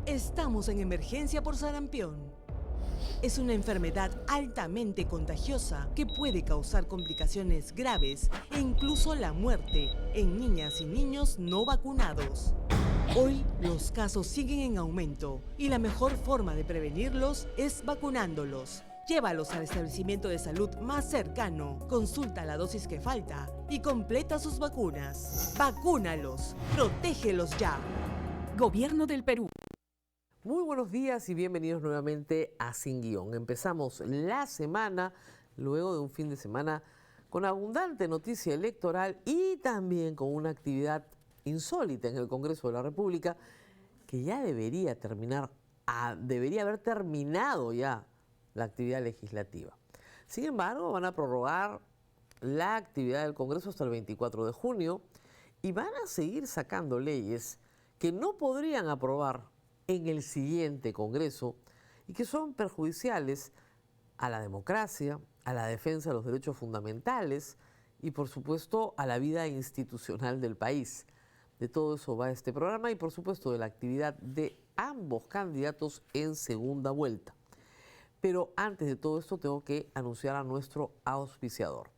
Estamos en emergencia por sarampión. Es una enfermedad altamente contagiosa que puede causar complicaciones graves e incluso la muerte en niñas y niños no vacunados. Hoy los casos siguen en aumento y la mejor forma de prevenirlos es vacunándolos. Llévalos al establecimiento de salud más cercano, consulta la dosis que falta y completa sus vacunas. ¡Vacúnalos! ¡Protégelos ya! Gobierno del Perú. Muy buenos días y bienvenidos nuevamente a Sin Guión. Empezamos la semana, luego de un fin de semana con abundante noticia electoral y también con una actividad insólita en el Congreso de la República que ya debería haber terminado ya la actividad legislativa. Sin embargo, van a prorrogar la actividad del Congreso hasta el 24 de junio y van a seguir sacando leyes que no podrían aprobar en el siguiente Congreso y que son perjudiciales a la democracia, a la defensa de los derechos fundamentales y, por supuesto, a la vida institucional del país. De todo eso va este programa y, por supuesto, de la actividad de ambos candidatos en segunda vuelta. Pero antes de todo esto tengo que anunciar a nuestro auspiciador.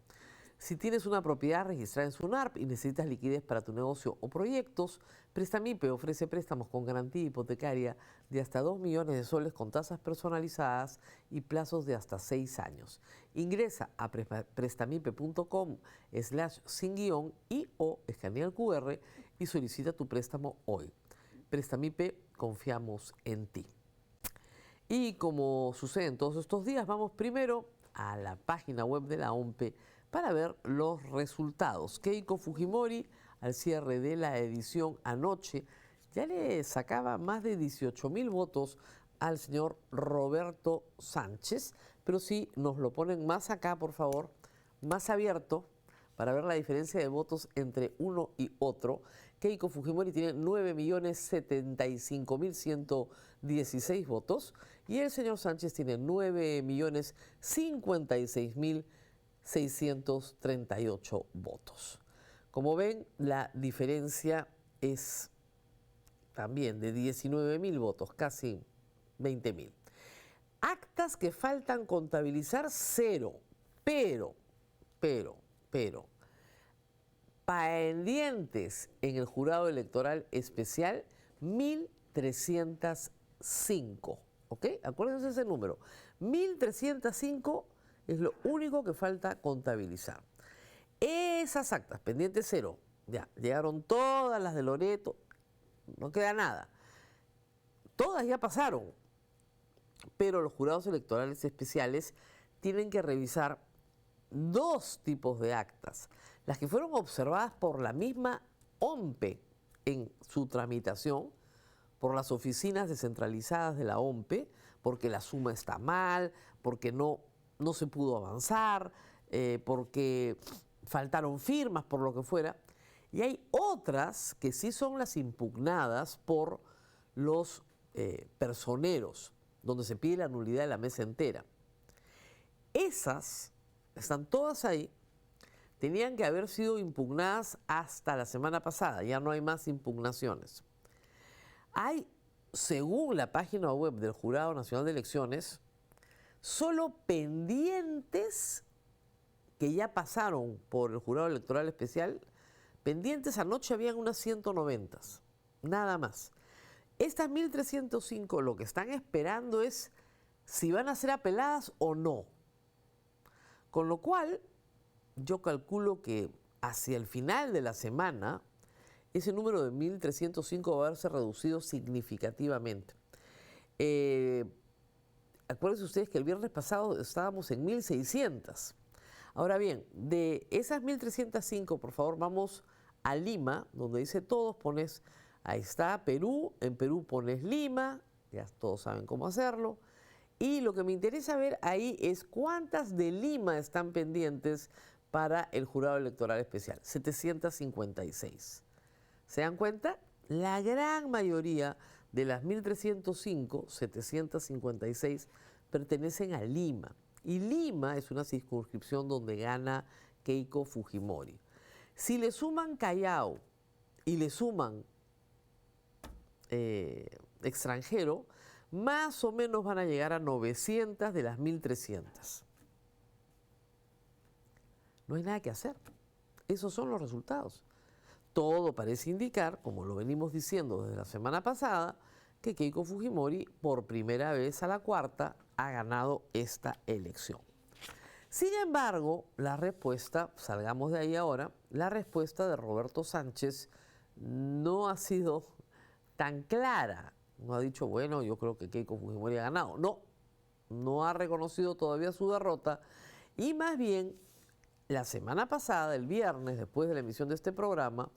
Si tienes una propiedad registrada en SUNARP y necesitas liquidez para tu negocio o proyectos, Prestamipe ofrece préstamos con garantía hipotecaria de hasta 2 millones de soles con tasas personalizadas y plazos de hasta 6 años. Ingresa a prestamipe.com/sin-guión y o escanea el QR y solicita tu préstamo hoy. Prestamipe, confiamos en ti. Y como sucede en todos estos días, vamos primero a la página web de la OMPE para ver los resultados. Keiko Fujimori, al cierre de la edición anoche, ya le sacaba más de 18.000 votos al señor Roberto Sánchez, pero si nos lo ponen más acá, por favor, más abierto, para ver la diferencia de votos entre uno y otro. Keiko Fujimori tiene 9.075.116 votos y el señor Sánchez tiene 9.056.638 votos. Como ven, la diferencia es también de 19.000 votos, casi 20.000. Actas que faltan contabilizar, 0, pero, pendientes en el jurado electoral especial, 1.305. ¿Ok? Acuérdense ese número. 1.305 es lo único que falta contabilizar. Esas actas, pendientes 0, ya llegaron todas las de Loreto, no queda nada. Todas ya pasaron, pero los jurados electorales especiales tienen que revisar 2 tipos de actas. Las que fueron observadas por la misma OMPE en su tramitación, por las oficinas descentralizadas de la OMPE, porque la suma está mal, porque no se pudo avanzar, porque faltaron firmas, por lo que fuera. Y hay otras que sí son las impugnadas por los personeros, donde se pide la nulidad de la mesa entera. Esas están todas ahí, tenían que haber sido impugnadas hasta la semana pasada, ya no hay más impugnaciones. Hay, según la página web del Jurado Nacional de Elecciones, solo pendientes que ya pasaron por el Jurado Electoral Especial, pendientes anoche habían unas 190, nada más. Estas 1.305 lo que están esperando es si van a ser apeladas o no. Con lo cual, yo calculo que hacia el final de la semana, ese número de 1.305 va a haberse reducido significativamente. Acuérdense ustedes que el viernes pasado estábamos en 1.600. Ahora bien, de esas 1.305, por favor, vamos a Lima, donde dice todos, pones, ahí está Perú, en Perú pones Lima, ya todos saben cómo hacerlo. Y lo que me interesa ver ahí es cuántas de Lima están pendientes para el jurado electoral especial. 756. ¿Se dan cuenta? La gran mayoría de las 1.305, 756, pertenecen a Lima. Y Lima es una circunscripción donde gana Keiko Fujimori. Si le suman Callao y le suman extranjero, más o menos van a llegar a 900 de las 1.300. No hay nada que hacer. Esos son los resultados. Todo parece indicar, como lo venimos diciendo desde la semana pasada, que Keiko Fujimori, por primera vez a la cuarta, ha ganado esta elección. Sin embargo, la respuesta, salgamos de ahí ahora, la respuesta de Roberto Sánchez no ha sido tan clara. No ha dicho, bueno, yo creo que Keiko Fujimori ha ganado. No, no ha reconocido todavía su derrota y más bien la semana pasada, el viernes, después de la emisión de este programa,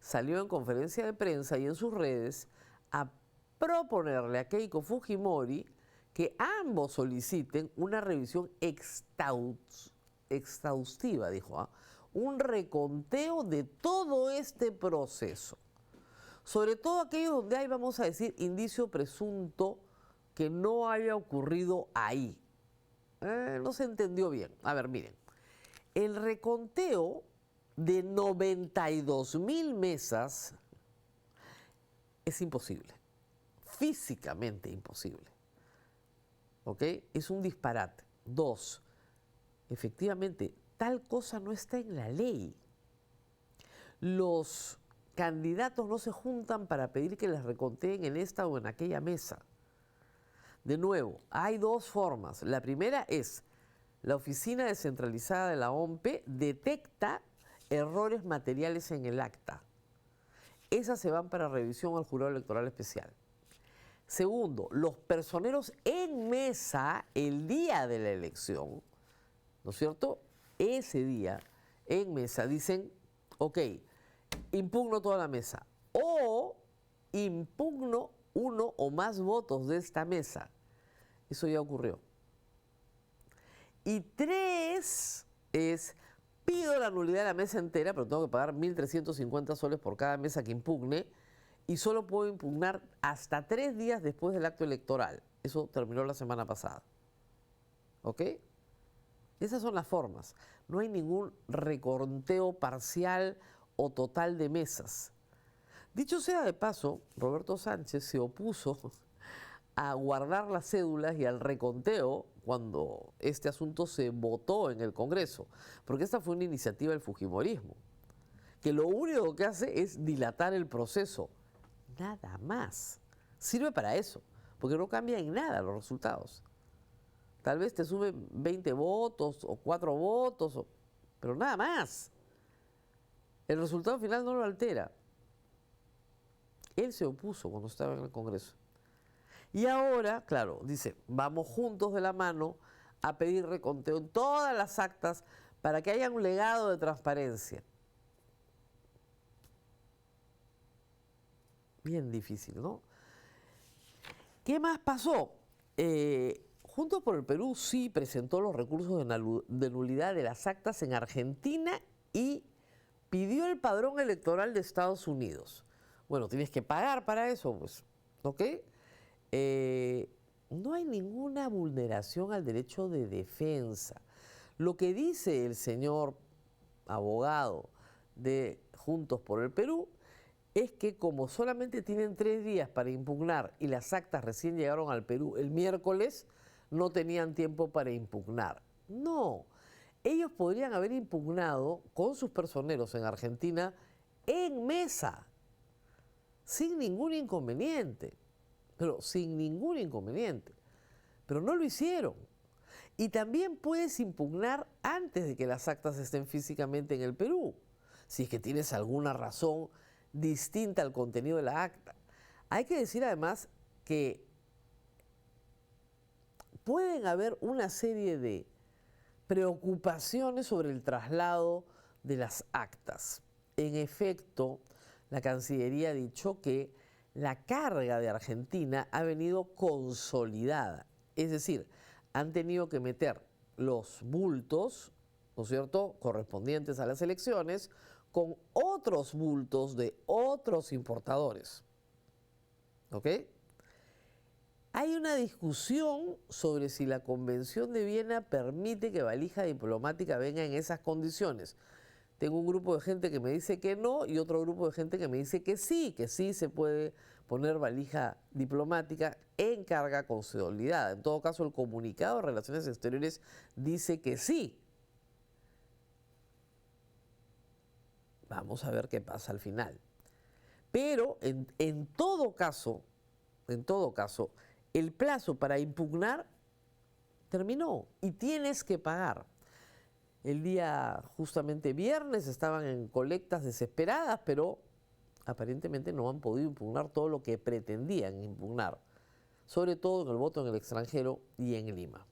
salió en conferencia de prensa y en sus redes a proponerle a Keiko Fujimori que ambos soliciten una revisión exhaustiva, dijo, un reconteo de todo este proceso. Sobre todo aquellos donde hay, vamos a decir, indicio presunto que no haya ocurrido ahí. No se entendió bien. A ver, miren. El reconteo de 92.000 mesas es imposible. Físicamente imposible. ¿Ok? Es un disparate. 2, efectivamente, tal cosa no está en la ley. Los candidatos no se juntan para pedir que les reconteen en esta o en aquella mesa. De nuevo, hay dos formas. La primera es, la Oficina Descentralizada de la OMPE detecta errores materiales en el acta. Esas se van para revisión al Jurado Electoral Especial. Segundo, los personeros en mesa el día de la elección, ¿no es cierto? Ese día en mesa dicen, ok, impugno toda la mesa o impugno uno o más votos de esta mesa. Eso ya ocurrió. Y 3 es, pido la nulidad de la mesa entera, pero tengo que pagar 1.350 soles por cada mesa que impugne y solo puedo impugnar hasta 3 días después del acto electoral. Eso terminó la semana pasada. ¿Ok? Esas son las formas. No hay ningún reconteo parcial o total de mesas. Dicho sea de paso, Roberto Sánchez se opuso a guardar las cédulas y al reconteo cuando este asunto se votó en el Congreso, porque esta fue una iniciativa del fujimorismo, que lo único que hace es dilatar el proceso, nada más. Sirve para eso, porque no cambia en nada los resultados. Tal vez te suben 20 votos o 4 votos, pero nada más. El resultado final no lo altera. Él se opuso cuando estaba en el Congreso. Y ahora, claro, dice, vamos juntos de la mano a pedir reconteo en todas las actas para que haya un legado de transparencia. Bien difícil, ¿no? ¿Qué más pasó? Juntos por el Perú sí presentó los recursos de nulidad de las actas en Argentina y pidió el padrón electoral de Estados Unidos. Bueno, tienes que pagar para eso, pues, ¿ok? No hay ninguna vulneración al derecho de defensa. Lo que dice el señor abogado de Juntos por el Perú es que como solamente tienen 3 días para impugnar y las actas recién llegaron al Perú el miércoles, no tenían tiempo para impugnar. No, ellos podrían haber impugnado con sus personeros en Argentina en mesa, sin ningún inconveniente, pero sin ningún inconveniente. Pero no lo hicieron. Y también puedes impugnar antes de que las actas estén físicamente en el Perú, si es que tienes alguna razón distinta al contenido de la acta. Hay que decir además que pueden haber una serie de preocupaciones sobre el traslado de las actas. En efecto, la Cancillería ha dicho que la carga de Argentina ha venido consolidada. Es decir, han tenido que meter los bultos, ¿no es cierto?, correspondientes a las elecciones, con otros bultos de otros importadores. ¿Ok? Hay una discusión sobre si la Convención de Viena permite que valija diplomática venga en esas condiciones. Tengo un grupo de gente que me dice que no y otro grupo de gente que me dice que sí se puede poner valija diplomática en carga consolidada. En todo caso, el comunicado de Relaciones Exteriores dice que sí. Vamos a ver qué pasa al final. Pero en todo caso, el plazo para impugnar terminó y tienes que pagar. El día justamente viernes estaban en colectas desesperadas, pero aparentemente no han podido impugnar todo lo que pretendían impugnar, sobre todo en el voto en el extranjero y en Lima.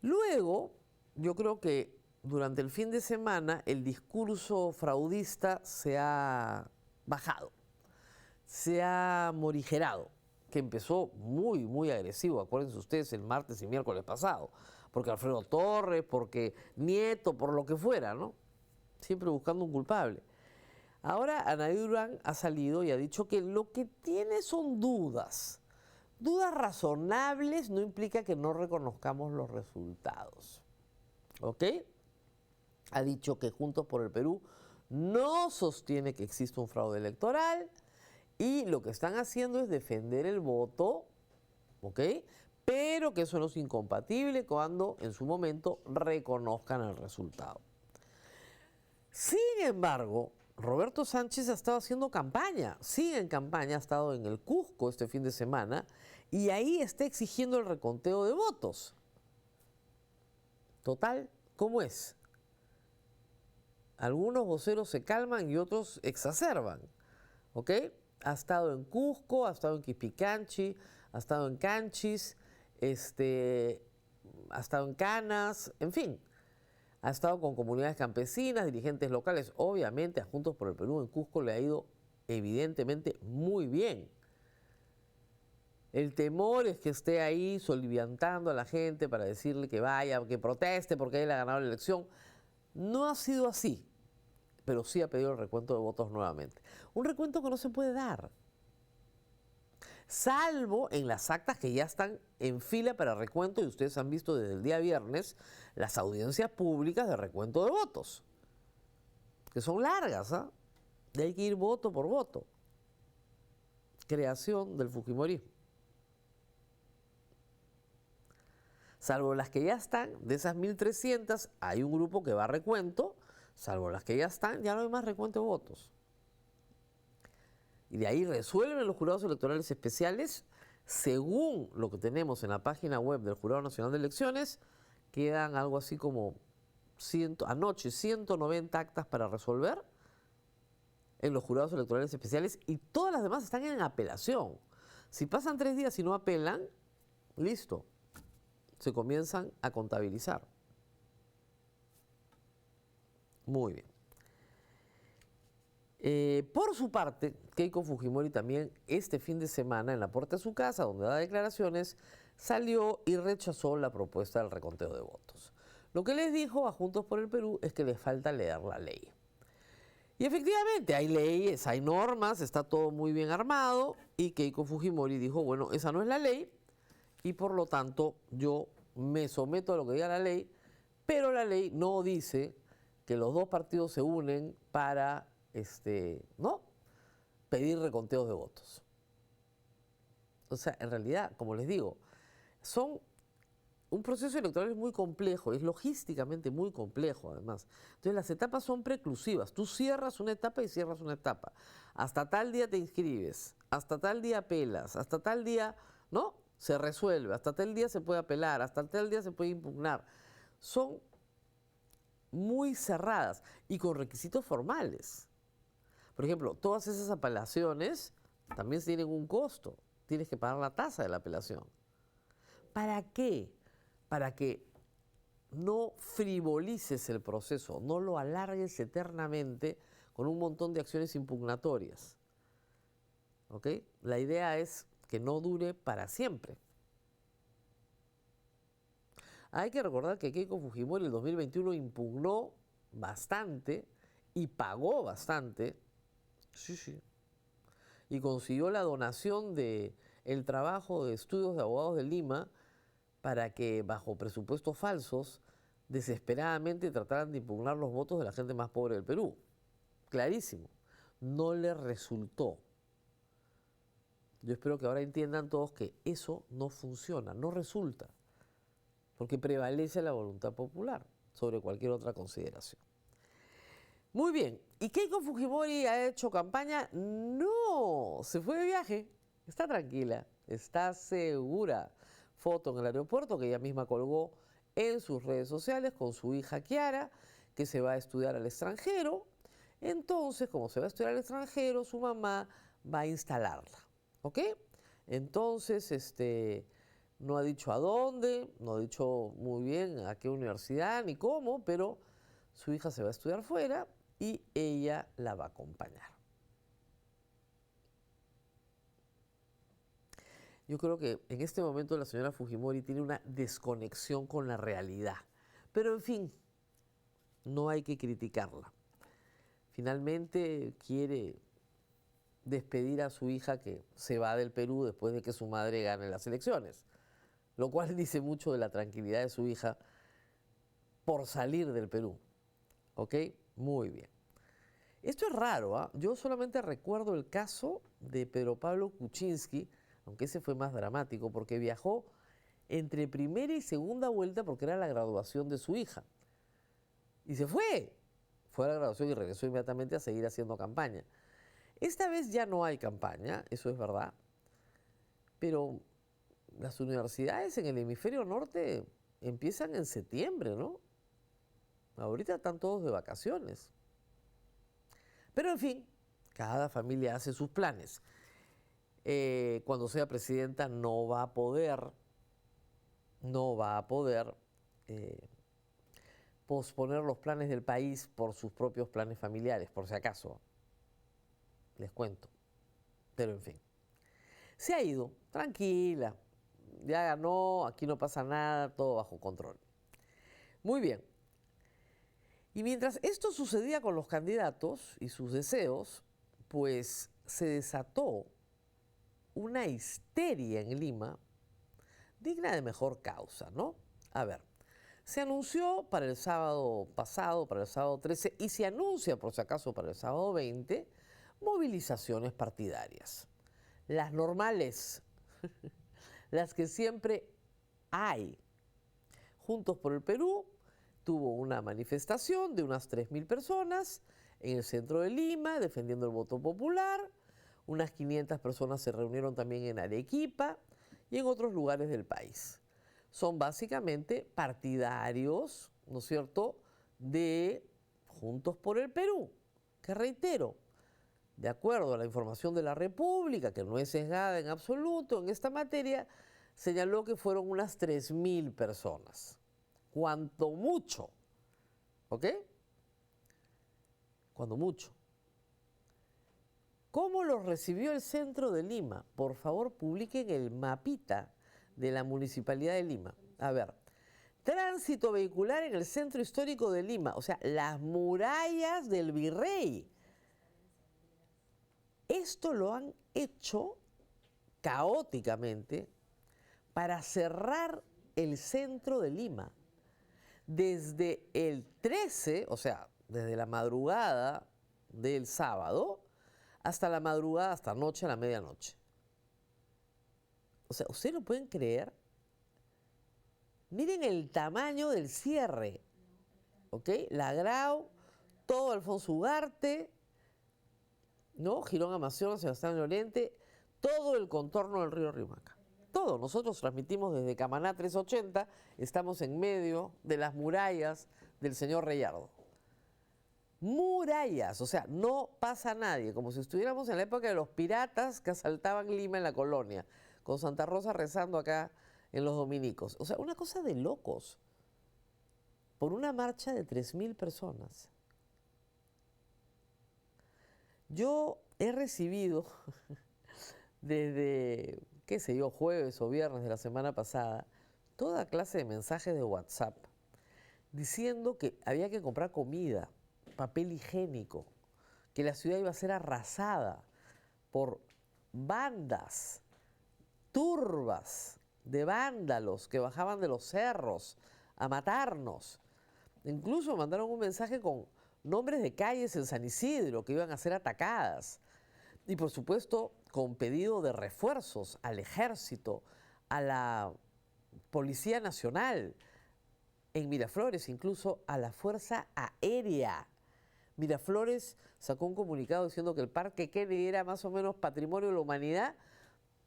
Luego, yo creo que durante el fin de semana el discurso fraudista se ha bajado, se ha morigerado, que empezó muy agresivo, acuérdense ustedes, el martes y miércoles pasado, porque Alfredo Torres, porque Nieto, por lo que fuera, ¿no? Siempre buscando un culpable. Ahora Anaí Durán ha salido y ha dicho que lo que tiene son dudas. Dudas razonables no implica que no reconozcamos los resultados. ¿Ok? Ha dicho que Juntos por el Perú no sostiene que existe un fraude electoral y lo que están haciendo es defender el voto, ¿ok? Pero que eso no es incompatible cuando en su momento reconozcan el resultado. Sin embargo, Roberto Sánchez ha estado haciendo campaña, sigue en campaña, ha estado en el Cusco este fin de semana y ahí está exigiendo el reconteo de votos. Total, ¿cómo es? Algunos voceros se calman y otros exacerban, ¿ok? Ha estado en Cusco, ha estado en Quispicanchi, ha estado en Canchis, ha estado en Canas, en fin. Ha estado con comunidades campesinas, dirigentes locales. Obviamente a Juntos por el Perú en Cusco le ha ido evidentemente muy bien. El temor es que esté ahí soliviantando a la gente para decirle que vaya, que proteste porque él ha ganado la elección. No ha sido así, pero sí ha pedido el recuento de votos nuevamente. Un recuento que no se puede dar, salvo en las actas que ya están en fila para recuento, y ustedes han visto desde el día viernes las audiencias públicas de recuento de votos, que son largas, ¿ah? Y hay que ir voto por voto. Creación del fujimorismo. Salvo las que ya están, de esas 1.300, hay un grupo que va a recuento, salvo las que ya están, ya no hay más recuento de votos. Y de ahí resuelven los jurados electorales especiales, según lo que tenemos en la página web del Jurado Nacional de Elecciones, quedan algo así como anoche 190 actas para resolver en los jurados electorales especiales y todas las demás están en apelación. Si pasan 3 días y no apelan, listo, se comienzan a contabilizar. Muy bien. Por su parte, Keiko Fujimori también este fin de semana en la puerta de su casa, donde da declaraciones, salió y rechazó la propuesta del reconteo de votos. Lo que les dijo a Juntos por el Perú es que les falta leer la ley. Y efectivamente hay leyes, hay normas, está todo muy bien armado y Keiko Fujimori dijo, bueno, esa no es la ley y por lo tanto yo me someto a lo que diga la ley, pero la ley no dice que los dos partidos se unen para ¿no? pedir reconteos de votos. O sea, en realidad, como les digo, un proceso electoral es muy complejo, es logísticamente muy complejo además. Entonces las etapas son preclusivas. Tú cierras una etapa y cierras una etapa. Hasta tal día te inscribes, hasta tal día apelas, hasta tal día, ¿no? Se resuelve, hasta tal día se puede apelar, hasta tal día se puede impugnar. Son muy cerradas y con requisitos formales. Por ejemplo, todas esas apelaciones también tienen un costo. Tienes que pagar la tasa de la apelación. ¿Para qué? Para que no frivolices el proceso, no lo alargues eternamente con un montón de acciones impugnatorias. ¿Ok? La idea es que no dure para siempre. Hay que recordar que Keiko Fujimori en el 2021 impugnó bastante y pagó bastante. Sí. Y consiguió la donación del trabajo de estudios de abogados de Lima para que, bajo presupuestos falsos, desesperadamente trataran de impugnar los votos de la gente más pobre del Perú. Clarísimo. No le resultó. Yo espero que ahora entiendan todos que eso no funciona, no resulta, porque prevalece la voluntad popular sobre cualquier otra consideración. Muy bien, ¿y Keiko Fujimori ha hecho campaña? No, se fue de viaje, está tranquila, está segura. Foto en el aeropuerto que ella misma colgó en sus redes sociales con su hija Kiara, que se va a estudiar al extranjero. Entonces, como se va a estudiar al extranjero, su mamá va a instalarla, ¿ok? Entonces, no ha dicho a dónde, no ha dicho muy bien a qué universidad ni cómo, pero su hija se va a estudiar fuera y ella la va a acompañar. Yo creo que en este momento la señora Fujimori tiene una desconexión con la realidad. Pero en fin, no hay que criticarla. Finalmente quiere despedir a su hija que se va del Perú después de que su madre gane las elecciones, lo cual dice mucho de la tranquilidad de su hija por salir del Perú. ¿Ok? Muy bien. Esto es raro, ¿ah? Yo solamente recuerdo el caso de Pedro Pablo Kuczynski, aunque ese fue más dramático, porque viajó entre primera y segunda vuelta porque era la graduación de su hija. Y se fue. Fue a la graduación y regresó inmediatamente a seguir haciendo campaña. Esta vez ya no hay campaña, eso es verdad, pero las universidades en el hemisferio norte empiezan en septiembre, ¿no? Ahorita están todos de vacaciones. Pero en fin, cada familia hace sus planes. Cuando sea presidenta no va a poder posponer los planes del país por sus propios planes familiares, por si acaso. Les cuento. Pero en fin. Se ha ido, tranquila. Ya ganó, aquí no pasa nada, todo bajo control. Muy bien. Y mientras esto sucedía con los candidatos y sus deseos, pues se desató una histeria en Lima digna de mejor causa, ¿no? A ver, se anunció para el sábado pasado, para el sábado 13, y se anuncia, por si acaso, para el sábado 20, movilizaciones partidarias. Las normales, las que siempre hay. Juntos por el Perú tuvo una manifestación de unas 3.000 personas en el centro de Lima defendiendo el voto popular. Unas 500 personas se reunieron también en Arequipa y en otros lugares del país. Son básicamente partidarios, ¿no es cierto?, de Juntos por el Perú, que reitero, de acuerdo a la información de la República, que no es sesgada en absoluto en esta materia, señaló que fueron unas 3.000 personas. Cuanto mucho, ¿ok? Cuando mucho. ¿Cómo los recibió el centro de Lima? Por favor, publiquen el mapita de la Municipalidad de Lima. A ver, tránsito vehicular en el centro histórico de Lima, o sea, las murallas del Virrey. Esto lo han hecho caóticamente para cerrar el centro de Lima. Desde el 13, o sea, desde la madrugada del sábado, hasta la madrugada, hasta anoche, a la medianoche. O sea, ¿ustedes lo pueden creer? Miren el tamaño del cierre, ¿ok? La Grau, todo Alfonso Ugarte, ¿no? Girón Amazonas, Sebastián del Oriente, todo el contorno del río Rimaca. Todo. Nosotros transmitimos desde Camaná 380, estamos en medio de las murallas del señor Reyardo. Murallas, o sea, no pasa nadie, como si estuviéramos en la época de los piratas que asaltaban Lima en la colonia, con Santa Rosa rezando acá en los dominicos. O sea, una cosa de locos, por una marcha de 3.000 personas. Yo he recibido desde, qué sé yo, jueves o viernes de la semana pasada, toda clase de mensajes de WhatsApp diciendo que había que comprar comida, papel higiénico, que la ciudad iba a ser arrasada por bandas, turbas de vándalos que bajaban de los cerros a matarnos. Incluso mandaron un mensaje con nombres de calles en San Isidro que iban a ser atacadas. Y por supuesto, con pedido de refuerzos al ejército, a la Policía Nacional, en Miraflores, incluso a la Fuerza Aérea. Miraflores sacó un comunicado diciendo que el Parque Kennedy era más o menos patrimonio de la humanidad,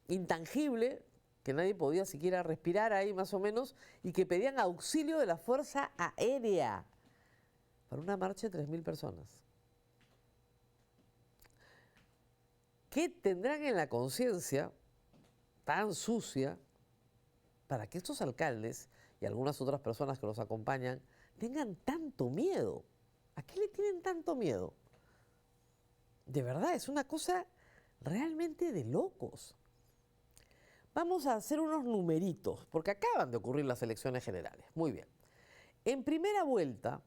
intangible, que nadie podía siquiera respirar ahí más o menos, y que pedían auxilio de la Fuerza Aérea para una marcha de 3.000 personas. ¿Qué tendrán en la conciencia tan sucia para que estos alcaldes y algunas otras personas que los acompañan tengan tanto miedo? ¿A qué le tienen tanto miedo? De verdad, es una cosa realmente de locos. Vamos a hacer unos numeritos, porque acaban de ocurrir las elecciones generales. Muy bien. En primera vuelta,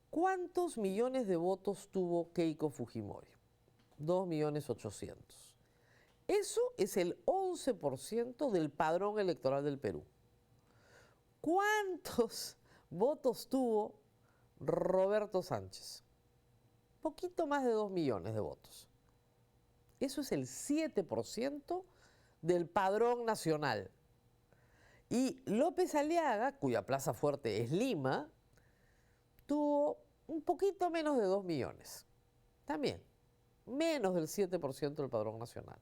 ¿cuántos millones de votos tuvo Keiko Fujimori? 2.800.000. Eso es el 11% del padrón electoral del Perú. ¿Cuántos votos tuvo Roberto Sánchez? Poquito más de 2 millones de votos. Eso es el 7% del padrón nacional. Y López Aliaga, cuya plaza fuerte es Lima, tuvo un poquito menos de 2 millones. También, menos del 7% del padrón nacional.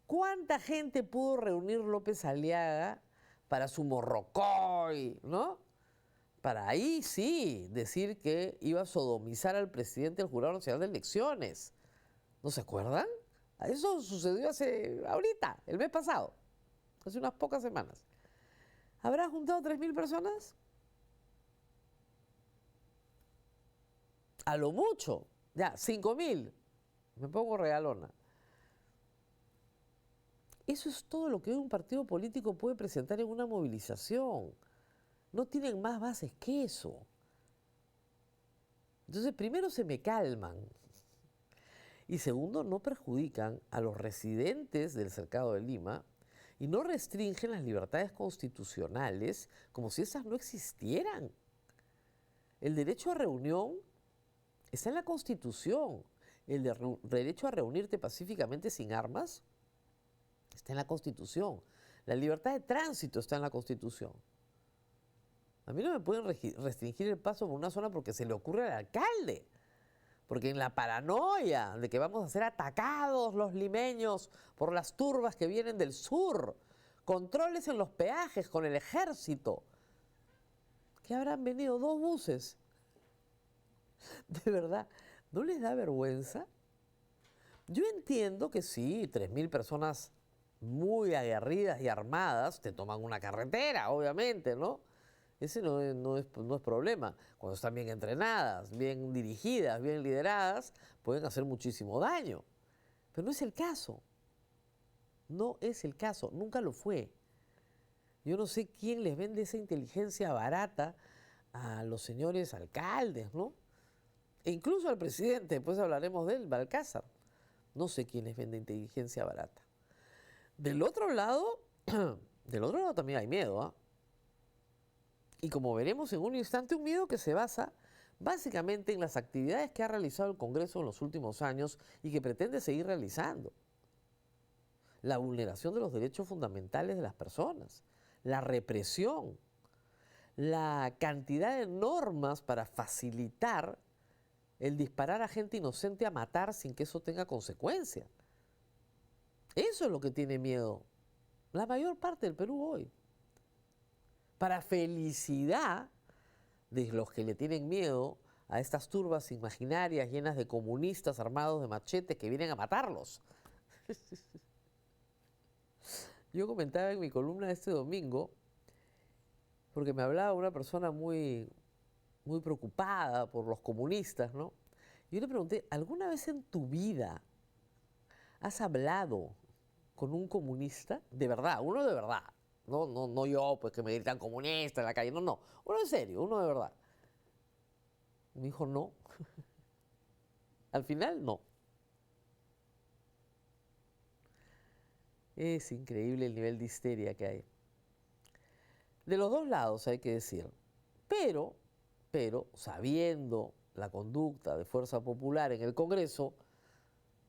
¿Cuánta gente pudo reunir López Aliaga para su morrocoy, ¿no? Para ahí sí decir que iba a sodomizar al presidente del Jurado Nacional de Elecciones. ¿No se acuerdan? Eso sucedió ahorita, el mes pasado, hace unas pocas semanas. ¿Habrá juntado 3.000 personas? A lo mucho, ya, 5.000. Me pongo regalona. Eso es todo lo que hoy un partido político puede presentar en una movilización. No tienen más bases que eso. Entonces, primero se me calman. Y segundo, no perjudican a los residentes del Cercado de Lima y no restringen las libertades constitucionales como si esas no existieran. El derecho a reunión está en la Constitución. El derecho a reunirte pacíficamente sin armas está en la Constitución. La libertad de tránsito está en la Constitución. A mí no me pueden restringir el paso por una zona porque se le ocurre al alcalde. Porque en la paranoia de que vamos a ser atacados los limeños por las turbas que vienen del sur, controles en los peajes con el ejército, que habrán venido 2 buses. De verdad, ¿no les da vergüenza? Yo entiendo que sí, 3.000 personas muy aguerridas y armadas te toman una carretera, obviamente, ¿no? Ese no es problema. Cuando están bien entrenadas, bien dirigidas, bien lideradas, pueden hacer muchísimo daño. Pero no es el caso. No es el caso. Nunca lo fue. Yo no sé quién les vende esa inteligencia barata a los señores alcaldes, ¿no? E incluso al presidente, después hablaremos de él, Balcázar. No sé quién les vende inteligencia barata. Del otro lado también hay miedo, ¿ah? Y como veremos en un instante, un miedo que se basa básicamente en las actividades que ha realizado el Congreso en los últimos años y que pretende seguir realizando. La vulneración de los derechos fundamentales de las personas, la represión, la cantidad de normas para facilitar el disparar a gente inocente a matar sin que eso tenga consecuencia. Eso es lo que tiene miedo la mayor parte del Perú hoy. Para felicidad de los que le tienen miedo a estas turbas imaginarias llenas de comunistas armados de machetes que vienen a matarlos. Yo comentaba en mi columna de este domingo, porque me hablaba una persona muy preocupada por los comunistas, ¿no? Yo le pregunté, ¿alguna vez en tu vida has hablado con un comunista? De verdad, uno de verdad. No yo, pues que me gritan comunista en la calle. No. Uno en serio, uno de verdad. Me dijo, no. Al final, no. Es increíble el nivel de histeria que hay. De los dos lados, hay que decir. Pero, sabiendo la conducta de Fuerza Popular en el Congreso,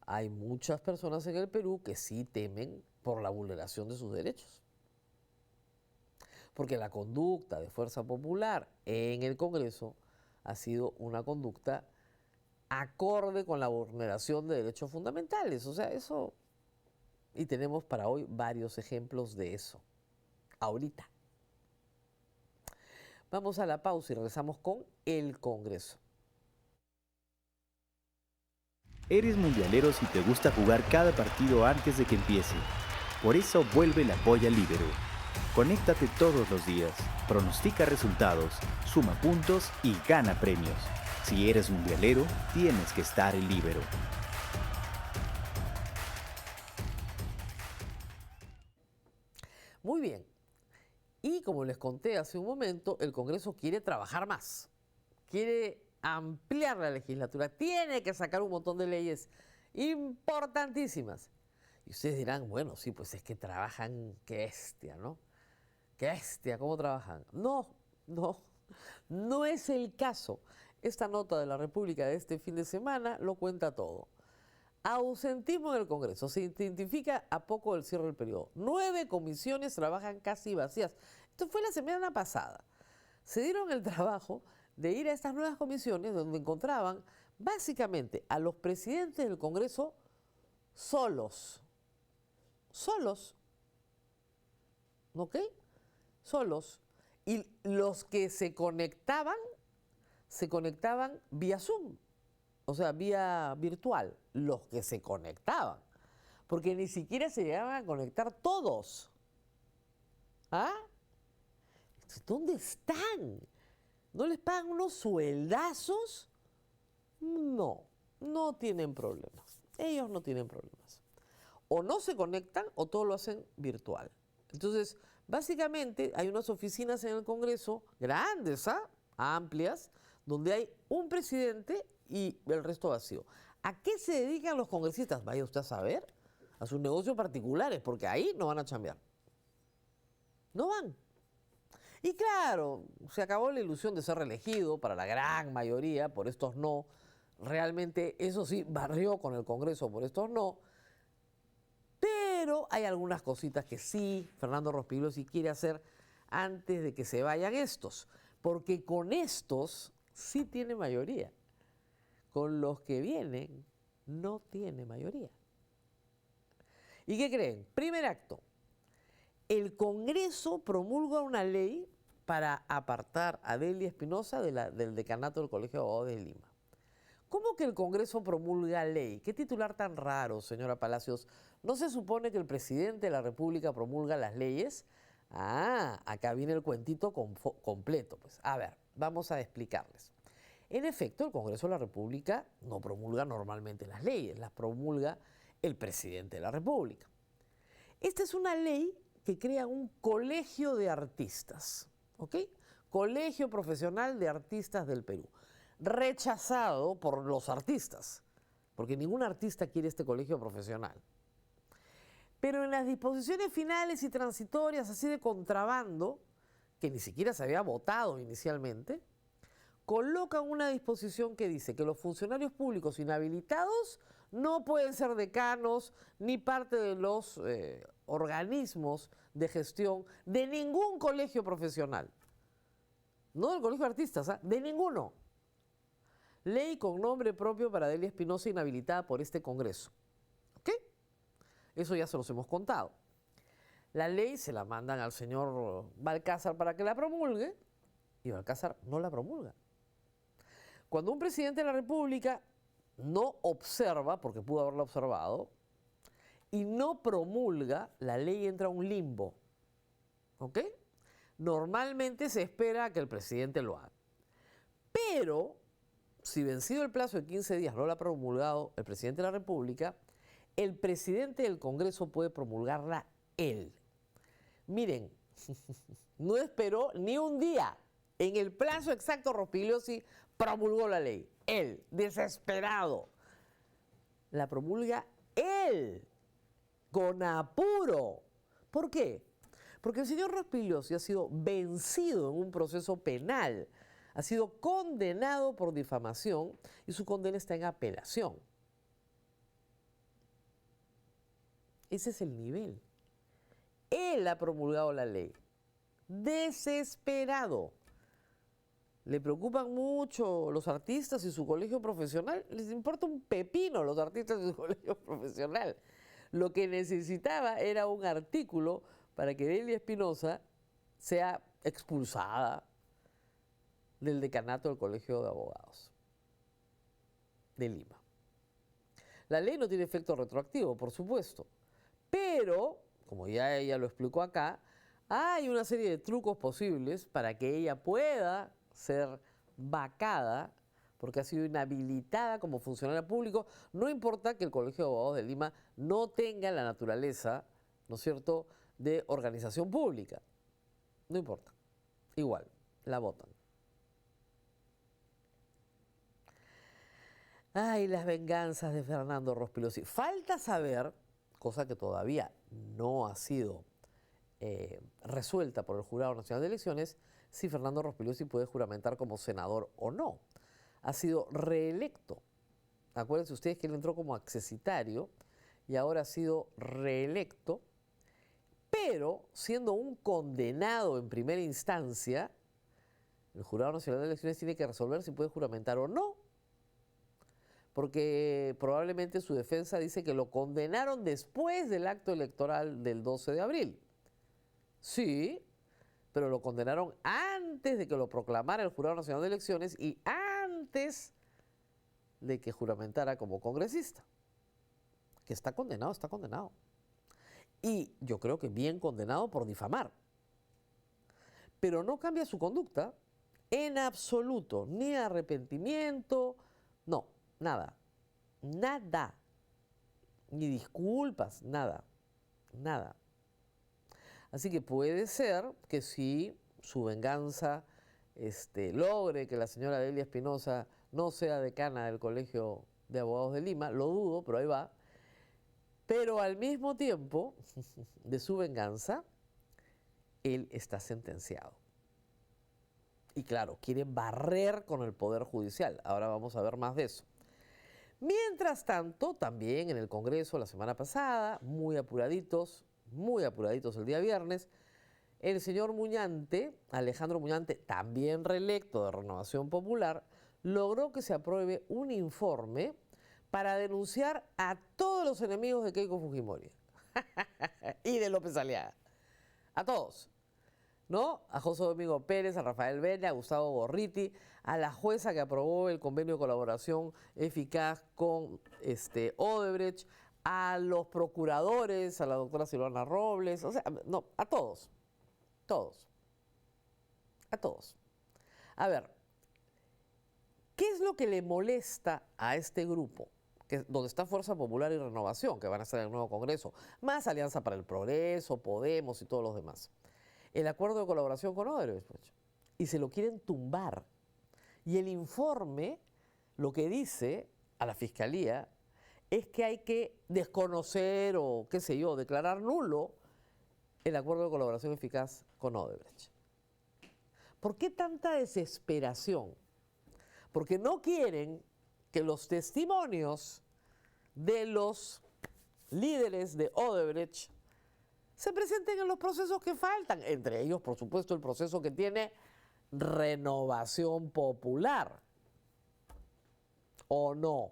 hay muchas personas en el Perú que sí temen por la vulneración de sus derechos. Porque la conducta de Fuerza Popular en el Congreso ha sido una conducta acorde con la vulneración de derechos fundamentales. O sea, eso, y tenemos para hoy varios ejemplos de eso. Ahorita. Vamos a la pausa y regresamos con el Congreso. Eres mundialero si te gusta jugar cada partido antes de que empiece. Por eso vuelve la Polla Líbero. Conéctate todos los días, pronostica resultados, suma puntos y gana premios. Si eres mundialero, tienes que estar en Líbero. Muy bien. Y como les conté hace un momento, el Congreso quiere trabajar más. Quiere ampliar la legislatura. Tiene que sacar un montón de leyes importantísimas. Y ustedes dirán, bueno, sí, pues es que trabajan, qué bestia, ¿no? Qué bestia, ¿cómo trabajan? No es el caso. Esta nota de la República de este fin de semana lo cuenta todo. Ausentismo en el Congreso. Se identifica a poco del cierre del periodo. 9 comisiones trabajan casi vacías. Esto fue la semana pasada. Se dieron el trabajo de ir a estas nuevas comisiones donde encontraban básicamente a los presidentes del Congreso solos. Solos. ¿Ok? Solos. Y los que se conectaban vía Zoom. O sea, vía virtual, los que se conectaban. Porque ni siquiera se llegaban a conectar todos. ¿Ah? ¿Dónde están? ¿No les pagan unos sueldazos? No tienen problemas. Ellos no tienen problemas. O no se conectan o todo lo hacen virtual. Entonces, básicamente hay unas oficinas en el Congreso grandes, amplias, donde hay un presidente y el resto vacío. ¿A qué se dedican los congresistas? Vaya usted a saber, a sus negocios particulares, porque ahí no van a chambear. No van. Y claro, se acabó la ilusión de ser reelegido para la gran mayoría, por estos no. Realmente, eso sí, barrió con el Congreso por estos no. Pero hay algunas cositas que sí, Fernando Rospigliosi quiere hacer antes de que se vayan estos. Porque con estos sí tiene mayoría. Con los que vienen no tiene mayoría. ¿Y qué creen? Primer acto. El Congreso promulga una ley para apartar a Delia Espinosa del decanato del Colegio de Abogados de Lima. ¿Cómo que el Congreso promulga ley? ¿Qué titular tan raro, señora Palacios? ¿No se supone que el presidente de la República promulga las leyes? Acá viene el cuentito completo. Pues, a ver, vamos a explicarles. En efecto, el Congreso de la República no promulga normalmente las leyes, las promulga el presidente de la República. Esta es una ley que crea un colegio de artistas, ¿ok? Colegio Profesional de Artistas del Perú, rechazado por los artistas, porque ningún artista quiere este colegio profesional. Pero en las disposiciones finales y transitorias, así de contrabando, que ni siquiera se había votado inicialmente, colocan una disposición que dice que los funcionarios públicos inhabilitados no pueden ser decanos ni parte de los organismos de gestión de ningún colegio profesional. No del colegio de artistas, de ninguno. Ley con nombre propio para Delia Espinosa inhabilitada por este Congreso. ¿Ok? Eso ya se los hemos contado. La ley se la mandan al señor Balcázar para que la promulgue y Balcázar no la promulga. Cuando un presidente de la República no observa, porque pudo haberla observado, y no promulga, la ley entra a un limbo. ¿Ok? Normalmente se espera a que el presidente lo haga. Pero, si vencido el plazo de 15 días no la ha promulgado el presidente de la República, el presidente del Congreso puede promulgarla él. Miren, no esperó ni un día. En el plazo exacto, Rospigliosi promulgó la ley. Él, desesperado. La promulga él, con apuro. ¿Por qué? Porque el señor Rospigliosi ha sido vencido en un proceso penal. Ha sido condenado por difamación y su condena está en apelación. Ese es el nivel. Él ha promulgado la ley. Desesperado. Le preocupan mucho los artistas y su colegio profesional. Les importa un pepino los artistas y su colegio profesional. Lo que necesitaba era un artículo para que Delia Espinosa sea expulsada del decanato del Colegio de Abogados de Lima. La ley no tiene efecto retroactivo, por supuesto, pero, como ya ella lo explicó acá, hay una serie de trucos posibles para que ella pueda ser vacada porque ha sido inhabilitada como funcionario público. No importa que el Colegio de Abogados de Lima no tenga la naturaleza, ¿no es cierto?, de organización pública. No importa. Igual, la votan. Ay, las venganzas de Fernando Rospigliosi. Falta saber, cosa que todavía no ha sido resuelta por el Jurado Nacional de Elecciones, si Fernando Rospigliosi puede juramentar como senador o no. Ha sido reelecto. Acuérdense ustedes que él entró como accesitario y ahora ha sido reelecto, pero siendo un condenado en primera instancia, el Jurado Nacional de Elecciones tiene que resolver si puede juramentar o no, porque probablemente su defensa dice que lo condenaron después del acto electoral del 12 de abril. Sí, pero lo condenaron antes de que lo proclamara el Jurado Nacional de Elecciones y antes de que juramentara como congresista. Que está condenado, está condenado. Y yo creo que bien condenado por difamar. Pero no cambia su conducta en absoluto, ni arrepentimiento, no, nada, nada, ni disculpas, nada, nada. Así que puede ser que si su venganza logre que la señora Delia Espinosa no sea decana del Colegio de Abogados de Lima, lo dudo, pero ahí va. Pero al mismo tiempo de su venganza, él está sentenciado. Y claro, quieren barrer con el Poder Judicial. Ahora vamos a ver más de eso. Mientras tanto, también en el Congreso la semana pasada, muy apuraditos el día viernes, el señor Muñante, Alejandro Muñante, también reelecto de Renovación Popular, logró que se apruebe un informe para denunciar a todos los enemigos de Keiko Fujimori y de López Aliaga. A todos. ¿No? A José Domingo Pérez, a Rafael Bena, a Gustavo Gorriti, a la jueza que aprobó el convenio de colaboración eficaz con Odebrecht, a los procuradores, a la doctora Silvana Robles, o sea, no, a todos. Todos. A todos. A ver, ¿qué es lo que le molesta a este grupo? Donde está Fuerza Popular y Renovación, que van a estar en el nuevo Congreso, más Alianza para el Progreso, Podemos y todos los demás. El acuerdo de colaboración con Odebrecht, pues, y se lo quieren tumbar. Y el informe lo que dice a la Fiscalía es que hay que desconocer o, qué sé yo, declarar nulo el acuerdo de colaboración eficaz con Odebrecht. ¿Por qué tanta desesperación? Porque no quieren que los testimonios de los líderes de Odebrecht se presenten en los procesos que faltan, entre ellos, por supuesto, el proceso que tiene Renovación Popular. ¿O no?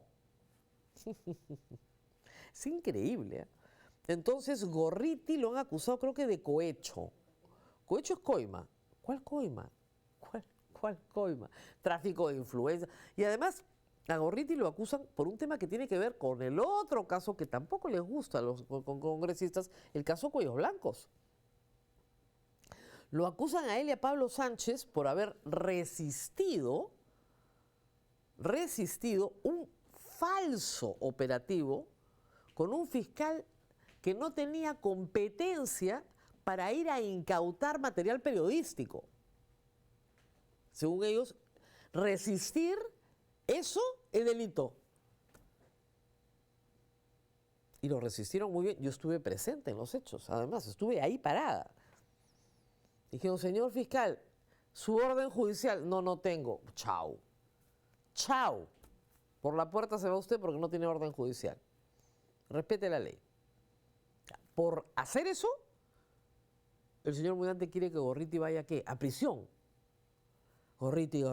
Es increíble, ¿eh? Entonces, Gorriti lo han acusado, creo que de cohecho. Cohecho es coima. ¿Cuál coima? ¿Cuál coima? Tráfico de influencia. Y además, a Gorriti lo acusan por un tema que tiene que ver con el otro caso que tampoco les gusta a los congresistas, el caso Cuellos Blancos. Lo acusan a él y a Pablo Sánchez por haber resistido un falso operativo con un fiscal que no tenía competencia para ir a incautar material periodístico. Según ellos, resistir, eso es delito. Y lo resistieron muy bien. Yo estuve presente en los hechos, además, estuve ahí parada. Dijeron, señor fiscal, su orden judicial, no tengo. Chao. Por la puerta se va usted porque no tiene orden judicial. Respete la ley. por hacer eso, el señor Mundante quiere que Gorriti vaya, ¿qué? A prisión. Gorriti.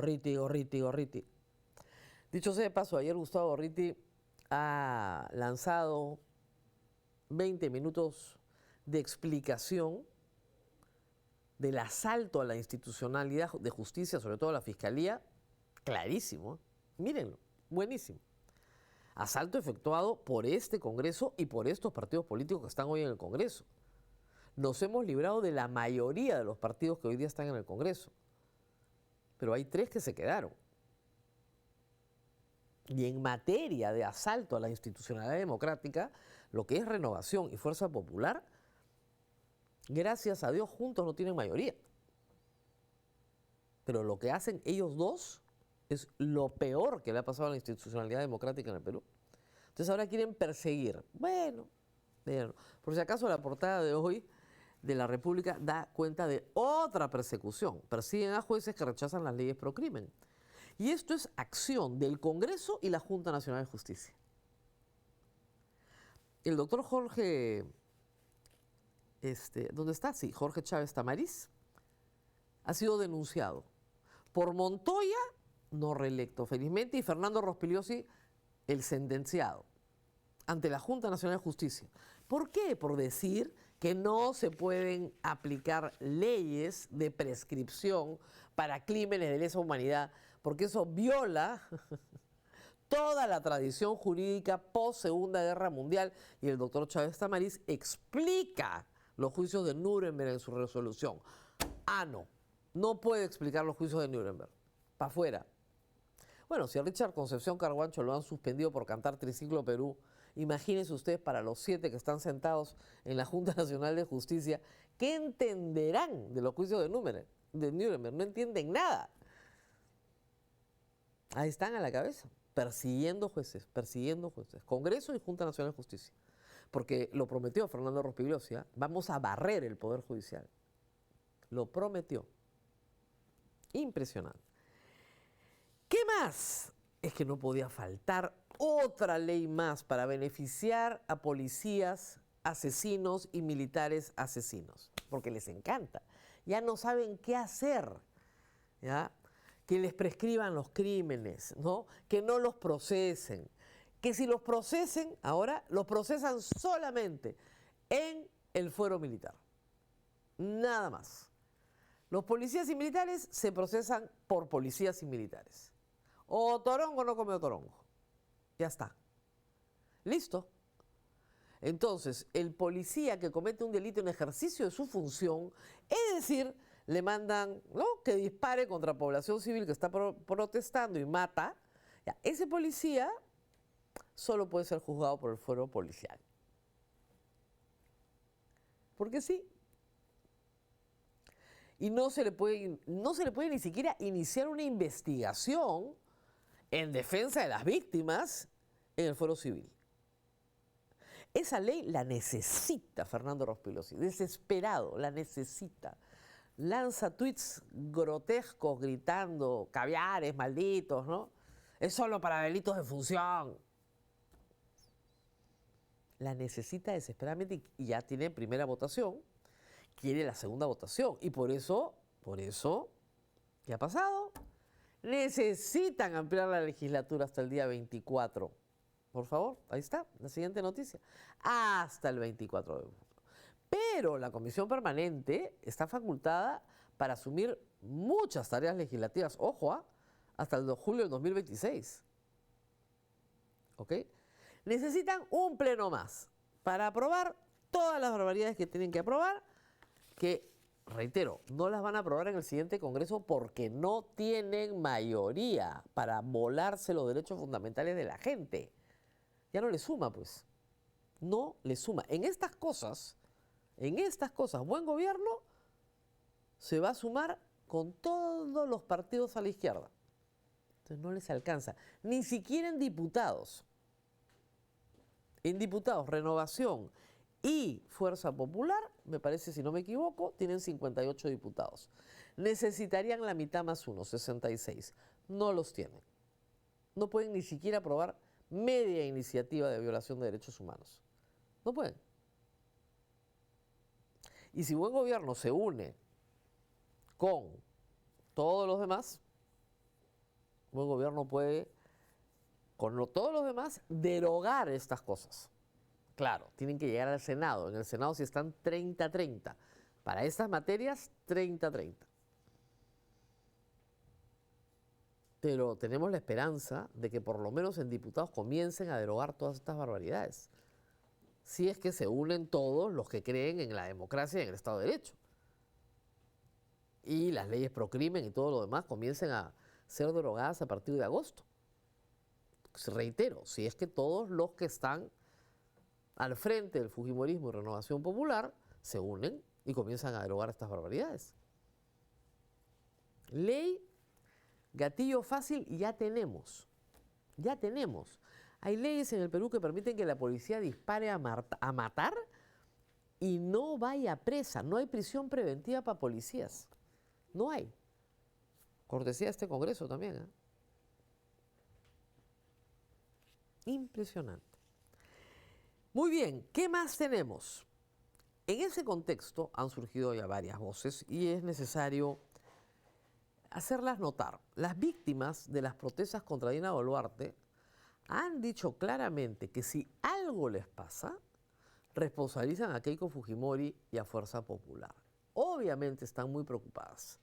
Dicho sea de paso, ayer Gustavo Gorriti ha lanzado 20 minutos de explicación del asalto a la institucionalidad de justicia, sobre todo a la Fiscalía, clarísimo, ¿eh? Mírenlo, buenísimo. Asalto efectuado por este Congreso y por estos partidos políticos que están hoy en el Congreso. Nos hemos librado de la mayoría de los partidos que hoy día están en el Congreso, pero hay 3 que se quedaron. Y en materia de asalto a la institucionalidad democrática, lo que es Renovación y Fuerza Popular, gracias a Dios, juntos no tienen mayoría. Pero lo que hacen ellos dos es lo peor que le ha pasado a la institucionalidad democrática en el Perú. Entonces ahora quieren perseguir. Bueno, por si acaso la portada de hoy de La República da cuenta de otra persecución. Persiguen a jueces que rechazan las leyes pro crimen. Y esto es acción del Congreso y la Junta Nacional de Justicia. El doctor Jorge, ¿dónde está? Sí, Jorge Chávez Tamariz, ha sido denunciado por Montoya, no reelecto felizmente, y Fernando Rospigliosi, el sentenciado, ante la Junta Nacional de Justicia. ¿Por qué? Por decir que no se pueden aplicar leyes de prescripción para crímenes de lesa humanidad, porque eso viola toda la tradición jurídica post-Segunda Guerra Mundial, y el doctor Chávez Tamariz explica los juicios de Nuremberg en su resolución. No puede explicar los juicios de Nuremberg. Para afuera. Bueno, si a Richard Concepción Carguancho lo han suspendido por cantar Triciclo Perú, imagínense ustedes para los 7 que están sentados en la Junta Nacional de Justicia, ¿qué entenderán de los juicios de Nuremberg? No entienden nada. Ahí están a la cabeza, persiguiendo jueces, Congreso y Junta Nacional de Justicia. Porque lo prometió Fernando Rospigliosi, ¿eh? Vamos a barrer el Poder Judicial. Lo prometió. Impresionante. ¿Qué más? Es que no podía faltar otra ley más para beneficiar a policías asesinos y militares asesinos, porque les encanta. Ya no saben qué hacer, ¿ya? Que les prescriban los crímenes, ¿no? Que no los procesen. Que si los procesen, ahora los procesan solamente en el fuero militar. Nada más. Los policías y militares se procesan por policías y militares. O torongo no come torongo. Ya está. Listo. Entonces, el policía que comete un delito en ejercicio de su función, es decir, le mandan, ¿no?, que dispare contra población civil que está protestando y mata, ya, ese policía solo puede ser juzgado por el fuero policial. Porque sí. Y no se le puede ni siquiera iniciar una investigación en defensa de las víctimas en el fuero civil. Esa ley la necesita Fernando Rospigliosi, desesperado, la necesita. Lanza tweets grotescos gritando, caviares, malditos, ¿no? Es solo para delitos de función. La necesita desesperadamente y ya tiene primera votación, quiere la segunda votación. Y por eso, ¿qué ha pasado? Necesitan ampliar la legislatura hasta el día 24. Por favor, ahí está, la siguiente noticia. Hasta el 24 de julio. Pero la Comisión Permanente está facultada para asumir muchas tareas legislativas, ojo, hasta el julio del 2026. ¿Ok? Necesitan un pleno más para aprobar todas las barbaridades que tienen que aprobar, que, reitero, no las van a aprobar en el siguiente Congreso porque no tienen mayoría para volarse los derechos fundamentales de la gente. Ya no le suma, pues. No le suma. En estas cosas, buen gobierno se va a sumar con todos los partidos a la izquierda. Entonces no les alcanza. Ni siquiera en diputados. En diputados, Renovación y Fuerza Popular, me parece, si no me equivoco, tienen 58 diputados. Necesitarían la mitad más 1, 66. No los tienen. No pueden ni siquiera aprobar media iniciativa de violación de derechos humanos. No pueden. Y si buen gobierno se une con todos los demás, buen gobierno puede, todos los demás, derogar estas cosas. Claro, tienen que llegar al Senado. En el Senado sí están 30-30. Para estas materias, 30-30. Pero tenemos la esperanza de que por lo menos en diputados comiencen a derogar todas estas barbaridades. Si es que se unen todos los que creen en la democracia y en el Estado de Derecho. Y las leyes pro crimen y todo lo demás comiencen a ser derogadas a partir de agosto. Reitero, si es que todos los que están al frente del Fujimorismo y Renovación Popular se unen y comienzan a derogar estas barbaridades. Ley gatillo fácil ya tenemos. Ya tenemos. Hay leyes en el Perú que permiten que la policía dispare a matar y no vaya presa. No hay prisión preventiva para policías. No hay. Cortesía de este Congreso también, ¿eh? Impresionante. Muy bien, ¿qué más tenemos? En ese contexto han surgido ya varias voces y es necesario hacerlas notar. Las víctimas de las protestas contra Dina Boluarte han dicho claramente que si algo les pasa, responsabilizan a Keiko Fujimori y a Fuerza Popular. Obviamente están muy preocupadas,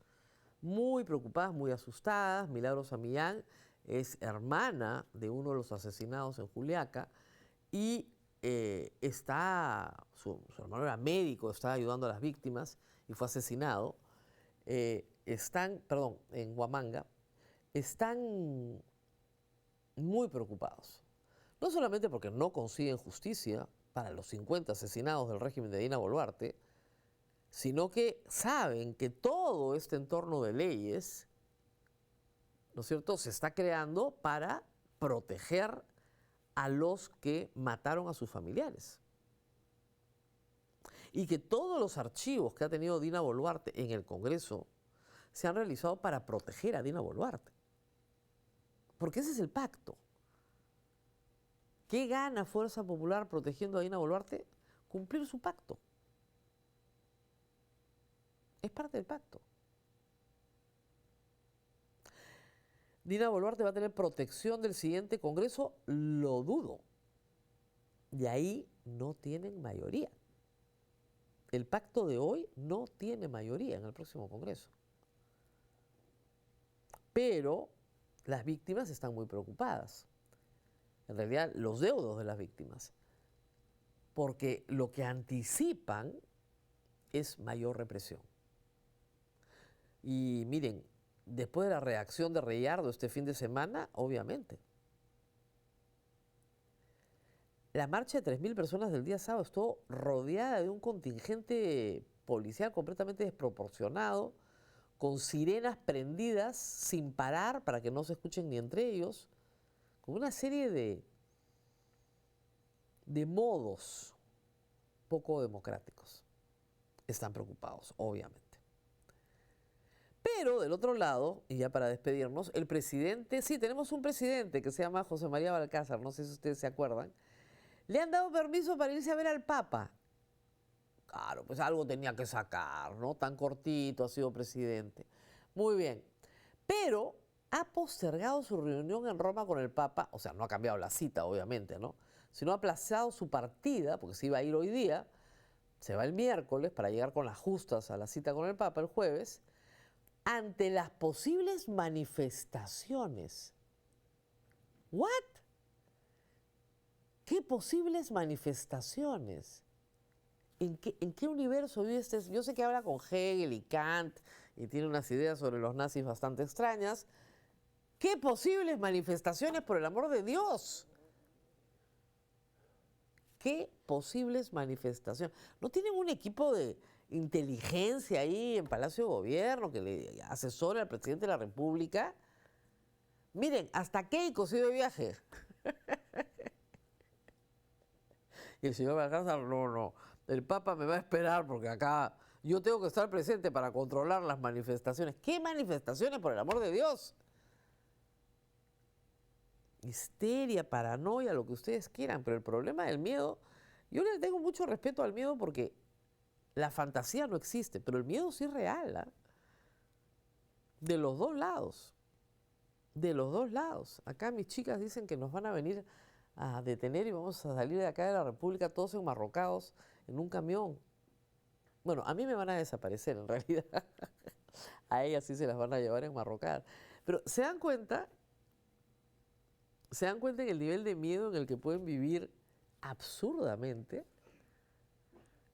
muy asustadas. Milagros Amillán es hermana de uno de los asesinados en Juliaca y su hermano era médico, estaba ayudando a las víctimas y fue asesinado. En Huamanga, están muy preocupados. No solamente porque no consiguen justicia para los 50 asesinados del régimen de Dina Boluarte, sino que saben que todo este entorno de leyes, ¿no es cierto?, se está creando para proteger a los que mataron a sus familiares. Y que todos los archivos que ha tenido Dina Boluarte en el Congreso se han realizado para proteger a Dina Boluarte. Porque ese es el pacto. ¿Qué gana Fuerza Popular protegiendo a Dina Boluarte? Cumplir su pacto. Es parte del pacto. Dina Boluarte va a tener protección del siguiente Congreso, lo dudo. Y ahí no tienen mayoría. El pacto de hoy no tiene mayoría en el próximo Congreso. Pero las víctimas están muy preocupadas. En realidad, los deudos de las víctimas. Porque lo que anticipan es mayor represión. Y miren, después de la reacción de Reyardo este fin de semana, obviamente. La marcha de 3.000 personas del día sábado estuvo rodeada de un contingente policial completamente desproporcionado, con sirenas prendidas sin parar para que no se escuchen ni entre ellos, con una serie de modos poco democráticos. Están preocupados, obviamente. Pero del otro lado, y ya para despedirnos, el presidente, sí, tenemos un presidente que se llama José María Balcázar, no sé si ustedes se acuerdan, le han dado permiso para irse a ver al Papa. Claro, pues algo tenía que sacar, ¿no? Tan cortito ha sido presidente. Muy bien. Pero ha postergado su reunión en Roma con el Papa, o sea, no ha cambiado la cita, obviamente, ¿no? Sino ha aplazado su partida, porque se iba a ir hoy día, se va el miércoles para llegar con las justas a la cita con el Papa el jueves, ante las posibles manifestaciones. ¿What? ¿Qué posibles manifestaciones? ¿En qué universo vive este? Yo sé que habla con Hegel y Kant y tiene unas ideas sobre los nazis bastante extrañas. ¿Qué posibles manifestaciones, por el amor de Dios? ¿Qué posibles manifestaciones? ¿No tienen un equipo de inteligencia ahí en Palacio de Gobierno que le asesora al presidente de la República? Miren, hasta Keiko se dio de viaje. Y el señor Balcázar, no, el Papa me va a esperar porque acá yo tengo que estar presente para controlar las manifestaciones. ¿Qué manifestaciones, por el amor de Dios? Histeria, paranoia, lo que ustedes quieran, pero el problema del miedo, yo le tengo mucho respeto al miedo porque La fantasía no existe, pero el miedo sí es real, ¿ah? De los dos lados. De los dos lados. Acá mis chicas dicen que nos van a venir a detener y vamos a salir de acá de la República todos enmarrocados en un camión. Bueno, a mí me van a desaparecer en realidad. A ellas sí se las van a llevar enmarrocadas. Pero ¿se dan cuenta? ¿Se dan cuenta en el nivel de miedo en el que pueden vivir absurdamente?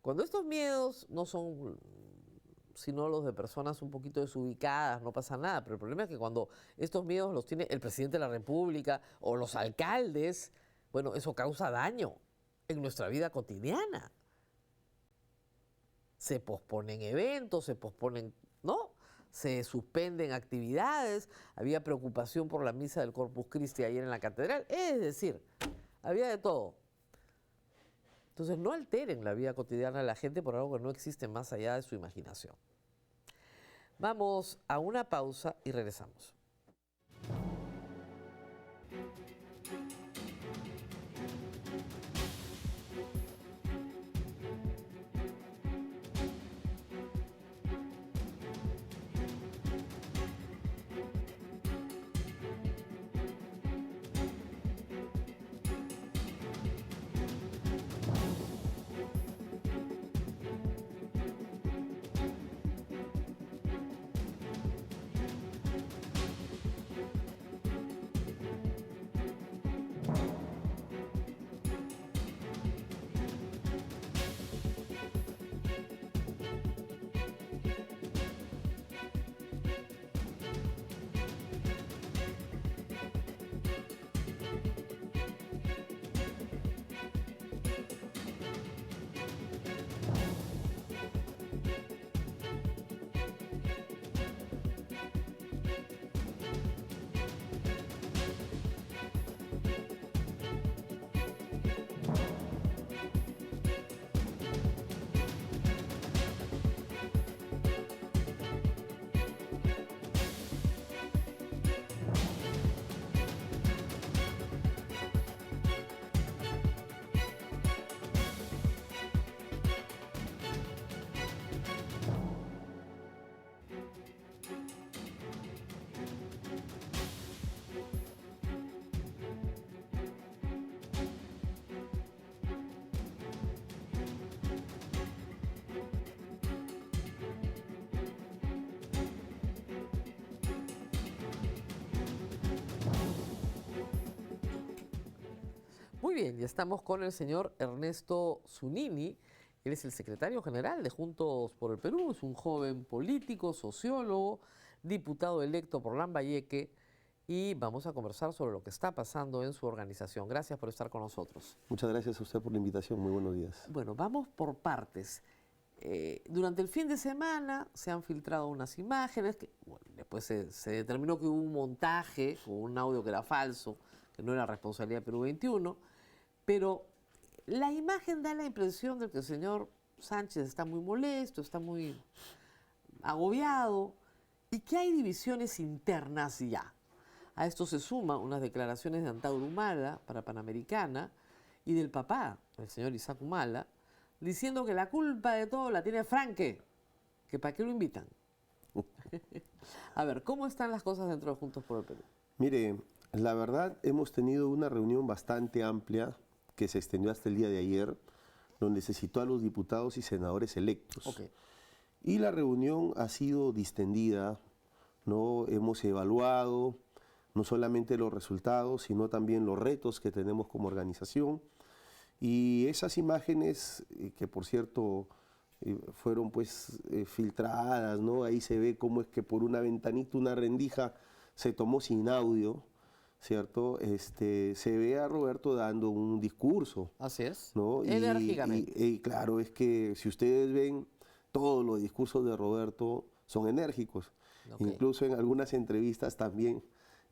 Cuando estos miedos no son sino los de personas un poquito desubicadas, no pasa nada. Pero el problema es que cuando estos miedos los tiene el presidente de la República o los alcaldes, bueno, eso causa daño en nuestra vida cotidiana. Se posponen eventos, se posponen, ¿no? Se suspenden actividades, había preocupación por la misa del Corpus Christi ayer en la catedral, es decir, había de todo. Entonces no alteren la vida cotidiana de la gente por algo que no existe más allá de su imaginación. Vamos a una pausa y regresamos. Muy bien, ya estamos con el señor Ernesto Zunini. Él es el secretario general de Juntos por el Perú, es un joven político, sociólogo, diputado electo por Lambayeque, y vamos a conversar sobre lo que está pasando en su organización. Gracias por estar con nosotros. Muchas gracias a usted por la invitación. Muy buenos días. Bueno, vamos por partes. Durante el fin de semana se han filtrado unas imágenes, que, bueno, después se determinó que hubo un montaje con un audio que era falso, que no era responsabilidad de Perú 21, pero la imagen da la impresión de que el señor Sánchez está muy molesto, está muy agobiado y que hay divisiones internas ya. A esto se suman unas declaraciones de Antauro Humala para Panamericana y del papá, el señor Isaac Humala, diciendo que la culpa de todo la tiene Franque, que para qué lo invitan. A ver, ¿cómo están las cosas dentro de Juntos por el Perú? Mire, la verdad hemos tenido una reunión bastante amplia que se extendió hasta el día de ayer, donde se citó a los diputados y senadores electos. Okay. Y la reunión ha sido distendida, ¿no? Hemos evaluado no solamente los resultados, sino también los retos que tenemos como organización. Y esas imágenes, que por cierto fueron pues filtradas, ¿no? Ahí se ve cómo es que por una ventanita, una rendija, se tomó sin audio, ¿cierto? Se ve a Roberto dando un discurso. Así es, ¿no? enérgicamente. Y claro, es que si ustedes ven, todos los discursos de Roberto son enérgicos. Okay. Incluso en algunas entrevistas también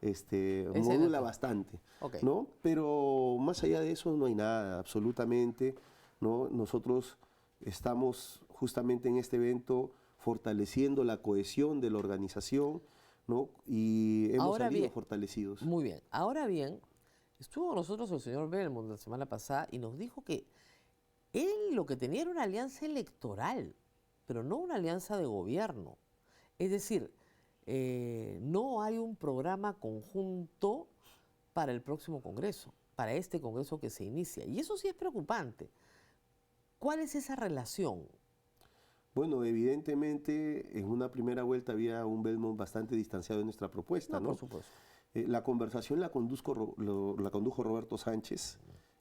modula bastante, Okay. ¿no? Pero más allá de eso no hay nada, absolutamente, ¿no? Nosotros estamos justamente en este evento fortaleciendo la cohesión de la organización, ¿no? Y hemos salido fortalecidos. Muy bien. Ahora bien, estuvo con nosotros el señor Belmont la semana pasada y nos dijo que él lo que tenía era una alianza electoral, pero no una alianza de gobierno. Es decir, no hay un programa conjunto para el próximo Congreso, para este Congreso que se inicia. Y eso sí es preocupante. ¿Cuál es esa relación? Bueno, evidentemente en una primera vuelta había un Belmont bastante distanciado de nuestra propuesta, ¿no? Por supuesto. La conversación la condujo Roberto Sánchez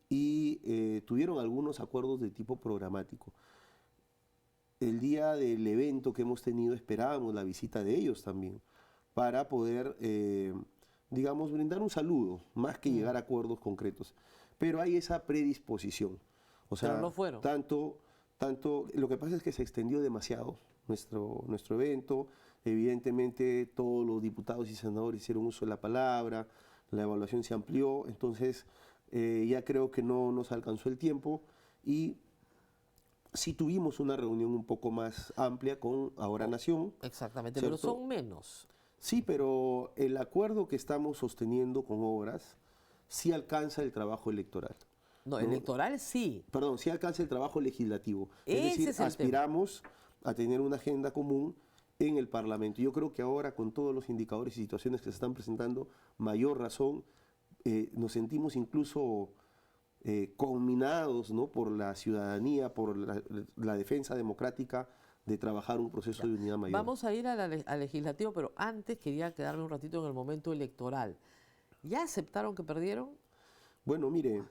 y tuvieron algunos acuerdos de tipo programático. El día del evento que hemos tenido esperábamos la visita de ellos también para poder, digamos, brindar un saludo, más que llegar a acuerdos concretos. Pero hay esa predisposición. O sea, pero no fueron. Tanto, lo que pasa es que se extendió demasiado nuestro evento. Evidentemente todos los diputados y senadores hicieron uso de la palabra, la evaluación se amplió, entonces ya creo que no nos alcanzó el tiempo y sí tuvimos una reunión un poco más amplia con Ahora Nación. Exactamente, ¿cierto? pero son menos. Sí, pero el acuerdo que estamos sosteniendo con Obras sí alcanza el trabajo electoral. No, electoral sí. Perdón, sí alcanza el trabajo legislativo. Ese Es decir, es el aspiramos a tener una agenda común en el Parlamento. Yo creo que ahora, con todos los indicadores y situaciones que se están presentando, mayor razón, nos sentimos incluso conminados, ¿no?, por la ciudadanía, por la defensa democrática de trabajar un proceso de unidad mayor. Vamos a ir al legislativo, pero antes quería quedarme un ratito en el momento electoral. ¿Ya aceptaron que perdieron? Bueno, mire,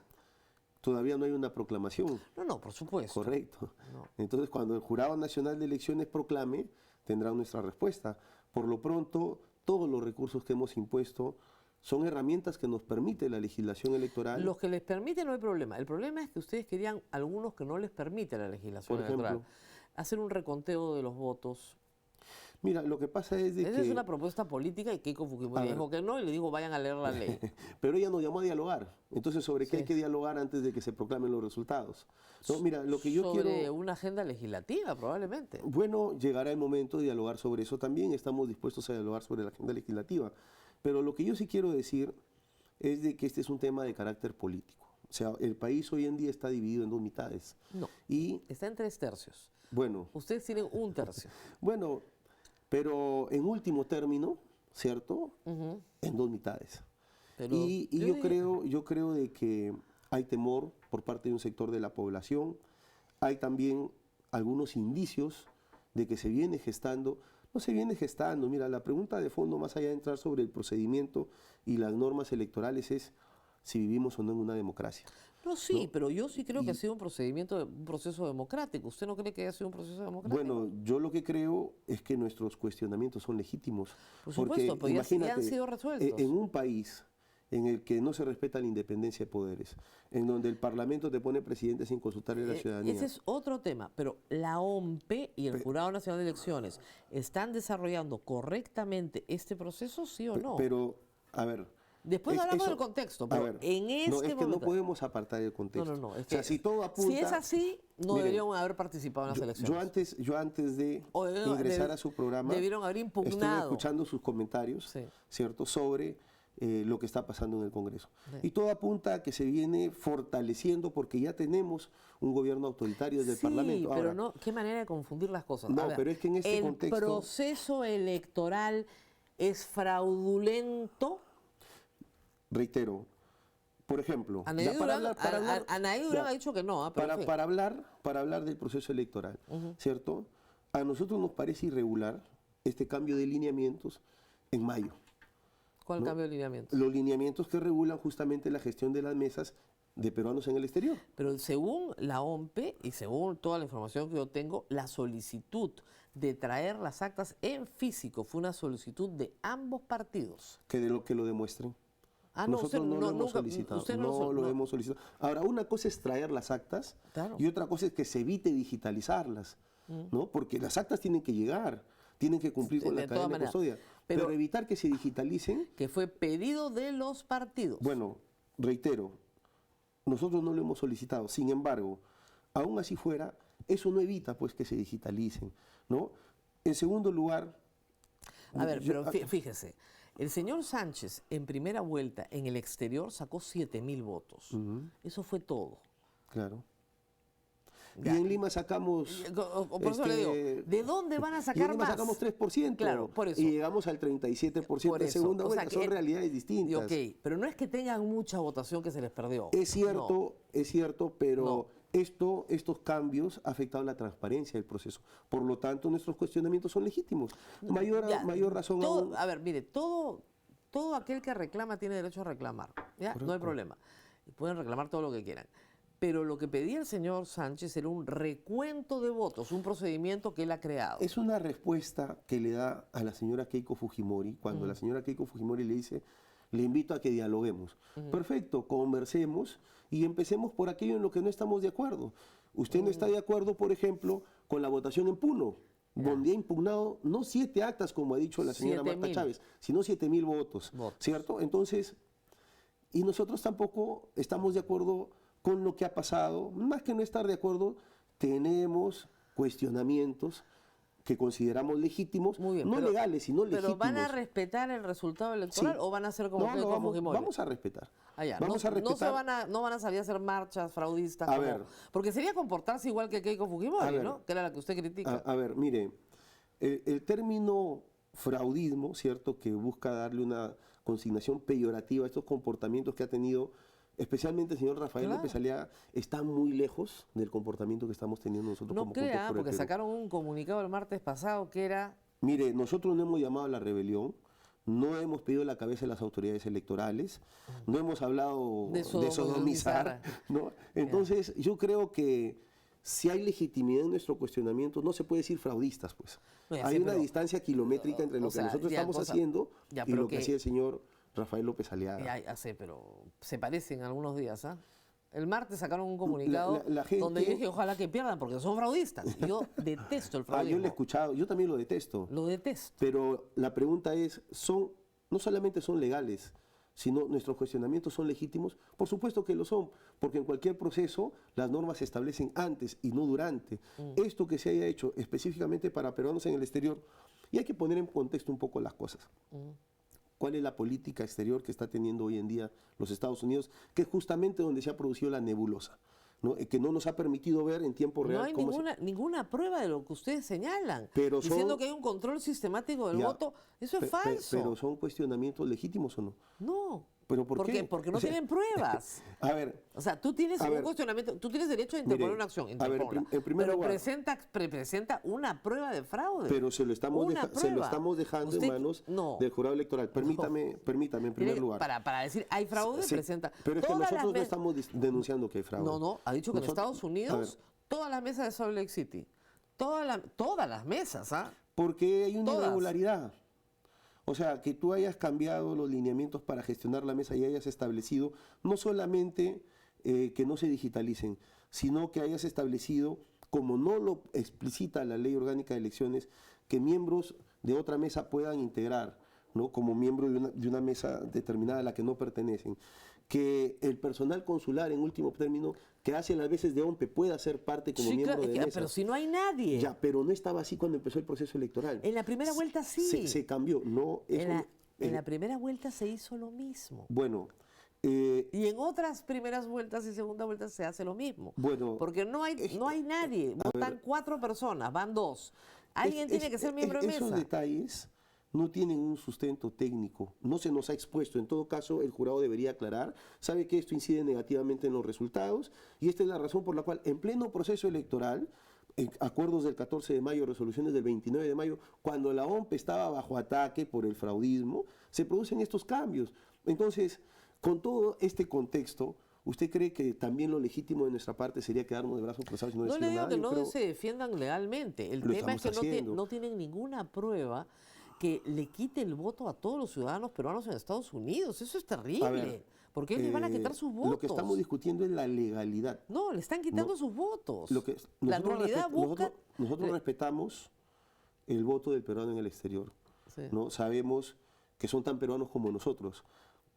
todavía no hay una proclamación. No, por supuesto. Correcto. No. Entonces, cuando el Jurado Nacional de Elecciones proclame, tendrán nuestra respuesta. Por lo pronto, todos los recursos que hemos impuesto son herramientas que nos permite la legislación electoral. Los que les permite no hay problema. El problema es que ustedes querían algunos que no les permite la legislación Por ejemplo, electoral. Hacer un reconteo de los votos. Mira, lo que pasa es de Esa que... es una propuesta política y Keiko Fujimori dijo que no y le dijo vayan a leer la ley. Pero ella nos llamó a dialogar. Entonces, ¿sobre qué hay que dialogar antes de que se proclamen los resultados? No, mira, lo que yo sobre quiero... una agenda legislativa, probablemente. Bueno, llegará el momento de dialogar sobre eso también. Estamos dispuestos a dialogar sobre la agenda legislativa. Pero lo que yo sí quiero decir es de que este es un tema de carácter político. O sea, el país hoy en día está dividido en dos mitades. No, Y, está en 3 tercios. bueno... Ustedes tienen 1 tercio. Bueno, pero en último término, ¿cierto? En dos mitades. Pero Y yo creo de que hay temor por parte de un sector de la población. Hay también algunos indicios de que se viene gestando. No se viene gestando. Mira, la pregunta de fondo, más allá de entrar sobre el procedimiento y las normas electorales, es si vivimos o no en una democracia. No, sí, ¿no? pero yo sí creo que ha sido un proceso democrático. ¿Usted no cree que haya sido un proceso democrático? Bueno, yo lo que creo es que nuestros cuestionamientos son legítimos. Por supuesto, porque pues ya han sido resueltos. En un país en el que no se respeta la independencia de poderes, en donde el Parlamento te pone presidente sin consultarle a la ciudadanía. Ese es otro tema, pero la OMP y el Jurado Nacional de Elecciones ¿están desarrollando correctamente este proceso, sí o no? Pero, a ver... Después hablamos del contexto, pero en este no, es que momento... no podemos apartar el contexto. No. O sea, si todo apunta... Si es así, no miren, deberían haber participado en las elecciones. Yo antes de ingresar a su programa... Debieron haber impugnado. Estuve escuchando sus comentarios, ¿cierto?, sobre lo que está pasando en el Congreso. Y todo apunta a que se viene fortaleciendo porque ya tenemos un gobierno autoritario desde el Parlamento. Sí, pero ahora, no, qué manera de confundir las cosas. No, pero es que en este contexto... ¿El proceso electoral es fraudulento? Reitero, por ejemplo... Anaí Durán ha dicho que no. Pero para hablar del proceso electoral, ¿cierto? A nosotros nos parece irregular este cambio de lineamientos en mayo. ¿Cuál cambio de lineamientos? Los lineamientos que regulan justamente la gestión de las mesas de peruanos en el exterior. Pero según la OMP y según toda la información que yo tengo, la solicitud de traer las actas en físico fue una solicitud de ambos partidos. Que lo demuestren. Ah, no, nosotros no lo hemos solicitado. No lo hemos solicitado. Ahora, una cosa es traer las actas y otra cosa es que se evite digitalizarlas, ¿no? Porque las actas tienen que llegar, tienen que cumplir con la cadena de custodia. Pero evitar que se digitalicen... Que fue pedido de los partidos. Bueno, reitero, nosotros no lo hemos solicitado. Sin embargo, aún así fuera, eso no evita pues que se digitalicen, ¿no? En segundo lugar... A ver, pero fíjese, el señor Sánchez en primera vuelta en el exterior sacó 7.000 votos. Eso fue todo. Claro. Y en Lima sacamos... Por eso le digo, ¿de dónde van a y en sacar Lima más? sacamos 3%. Claro, por eso. Y llegamos al 37% Por de eso. segunda O sea, vuelta. que Son realidades distintas. Ok, pero no es que tengan mucha votación que se les perdió. Es cierto, pero No. estos cambios han afectado la transparencia del proceso. Por lo tanto, nuestros cuestionamientos son legítimos. Ya, Mayor razón todo- aún. A ver, mire, todo aquel que reclama tiene derecho a reclamar. ¿Ya? No hay Correcto. problema. Y pueden reclamar todo lo que quieran. Pero lo que pedía el señor Sánchez era un recuento de votos, un procedimiento que él ha creado. Es una respuesta que le da a la señora Keiko Fujimori cuando la señora Keiko Fujimori le dice, le invito a que dialoguemos. Perfecto, conversemos y empecemos por aquello en lo que no estamos de acuerdo. Usted no está de acuerdo, por ejemplo, con la votación en Puno, donde ha impugnado no 7 actas, como ha dicho la señora Marta 7.000. Chávez, sino 7.000 votos, ¿cierto? Entonces, y nosotros tampoco estamos de acuerdo con lo que ha pasado. Más que no estar de acuerdo, tenemos cuestionamientos que consideramos legítimos, Muy bien, no pero- legales, sino ¿Pero legítimos. van a respetar el resultado electoral Sí. o van a hacer como No, Keiko vamos, Fujimori? vamos a respetar. Ah, ya. Vamos no, a respetar. no van a salir a hacer marchas fraudistas. A como- ver. Porque sería comportarse igual que Keiko Fujimori, A ver. ¿no? Que era la que usted critica. A ver, mire, el término fraudismo, ¿cierto?, que busca darle una consignación peyorativa a estos comportamientos que ha tenido, especialmente el señor Rafael Claro. López Aliaga, está muy lejos del comportamiento que estamos teniendo nosotros No como Juntos crea, por el porque Perú. sacaron un comunicado el martes pasado que era... Mire, nosotros no hemos llamado a la rebelión, no hemos pedido la cabeza de las autoridades electorales, no hemos hablado De de sodomizar. sodomizar, ¿no? Entonces, yo creo que si hay legitimidad en nuestro cuestionamiento, no se puede decir fraudistas, pues. No, ya Hay sé, una pero- distancia kilométrica entre lo o que sea, nosotros ya, estamos cosa- haciendo ya, y pero lo que que- hacía el señor Rafael López Aliaga. Ya sé, pero se parecen algunos días, ¿ah? El martes sacaron un comunicado la gente- donde yo dije, ojalá que pierdan porque son fraudistas. Y yo detesto el Ah, fraudismo. yo lo he escuchado, yo también lo detesto. Lo detesto. Pero la pregunta es, no solamente son legales, sino nuestros cuestionamientos son legítimos. Por supuesto que lo son, porque en cualquier proceso las normas se establecen antes y no durante. Esto que se haya hecho específicamente para peruanos en el exterior, y hay que poner en contexto un poco las cosas. ¿Cuál es la política exterior que está teniendo hoy en día los Estados Unidos? Que es justamente donde se ha producido la nebulosa, ¿no? Que no nos ha permitido ver en tiempo real No hay cómo se- ninguna prueba de lo que ustedes señalan. Pero diciendo son- que hay un control sistemático del Ya, voto. Eso es pe- pe- falso. pero son cuestionamientos legítimos o no. No. ¿Pero por qué? Porque no O sea, tienen pruebas. A ver, O sea, tú tienes A un ver. cuestionamiento, tú tienes derecho a interponer Mire, una acción, a ver, en interponla. en primer pero lugar- presenta una prueba de fraude. pero se lo estamos, Una se lo prueba. estamos dejando Usted- en manos no. del jurado electoral. Permítame, en primer Tiene- lugar. Para decir hay fraude, Sí, presenta. pero es que todas las nosotros no me- estamos denunciando que hay fraude. No, ha dicho que en Nosotros- Estados a Unidos, ver, todas las mesas de Salt Lake City, todas las mesas, ¿ah? porque hay una Todas. irregularidad. O sea, que tú hayas cambiado los lineamientos para gestionar la mesa y hayas establecido no solamente que no se digitalicen, sino que hayas establecido, como no lo explicita la Ley Orgánica de Elecciones, que miembros de otra mesa puedan integrar, ¿no?, como miembro de una mesa determinada a la que no pertenecen. Que el personal consular, en último término, que hace las veces de OMPE, pueda ser parte como Sí, miembro claro, de mesa. pero si no hay nadie. Ya, pero no estaba así cuando empezó el proceso electoral. En la primera vuelta sí. Se cambió, no. eso- En la primera vuelta se hizo lo mismo. Bueno, Y en otras primeras vueltas y segunda vuelta se hace lo mismo. Bueno, Porque no hay nadie. Votan 4 personas, van 2. Alguien tiene que ser miembro de esos mesa. detalles no tienen un sustento técnico, no se nos ha expuesto. En todo caso, el jurado debería aclarar, sabe que esto incide negativamente en los resultados y esta es la razón por la cual en pleno proceso electoral, en acuerdos del 14 de mayo, resoluciones del 29 de mayo, cuando la OMPE estaba bajo ataque por el fraudismo, se producen estos cambios. Entonces, con todo este contexto, ¿usted cree que también lo legítimo de nuestra parte sería quedarnos de brazos cruzados y no No decir le digo nada? que Yo no creo- se defiendan legalmente. El Lo tema es que estamos haciendo. no tienen ninguna prueba que le quite el voto a todos los ciudadanos peruanos en Estados Unidos. Eso es terrible. A ver, ¿Por qué les van a quitar sus votos? Lo que estamos discutiendo es la legalidad. No, le están quitando No. sus votos. Lo que, La nosotros nulidad busca... nosotros respetamos el voto del peruano en el exterior. Sí. ¿No? Sabemos que son tan peruanos como nosotros,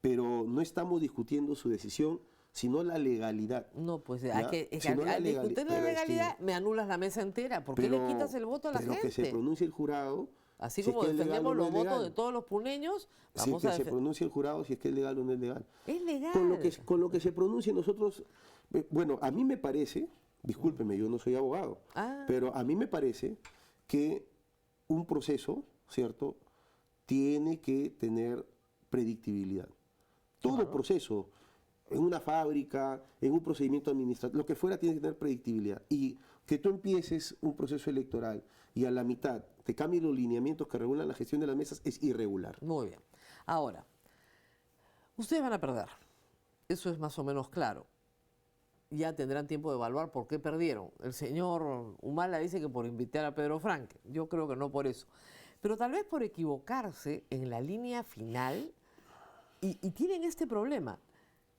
pero no estamos discutiendo su decisión, sino la legalidad. No, pues ¿Ya? hay que, es que Sino la al legali- discutir la pero legalidad me anulas la mesa entera. ¿Por qué le quitas el voto a la pero gente? que se pronuncie el jurado. Así si es como que es legal defendemos o no los es votos legal. de todos los puneños, Si vamos que a se pronuncie el jurado si es que es legal o no es legal. Es legal. Con lo que se pronuncie nosotros, bueno, a mí me parece Discúlpeme, yo no soy abogado. Ah. Pero a mí me parece que un proceso, ¿cierto?, tiene que tener predictibilidad. Todo proceso, en una fábrica, en un procedimiento administrativo, lo que fuera, tiene que tener predictibilidad. Y que tú empieces un proceso electoral y a la mitad te cambien los lineamientos que regulan la gestión de las mesas es irregular. Muy bien. Ahora, ustedes van a perder. Eso es más o menos claro. Ya tendrán tiempo de evaluar por qué perdieron. El señor Humala dice que por invitar a Pedro Franque. Yo creo que no por eso. Pero tal vez por equivocarse en la línea final. Y tienen este problema.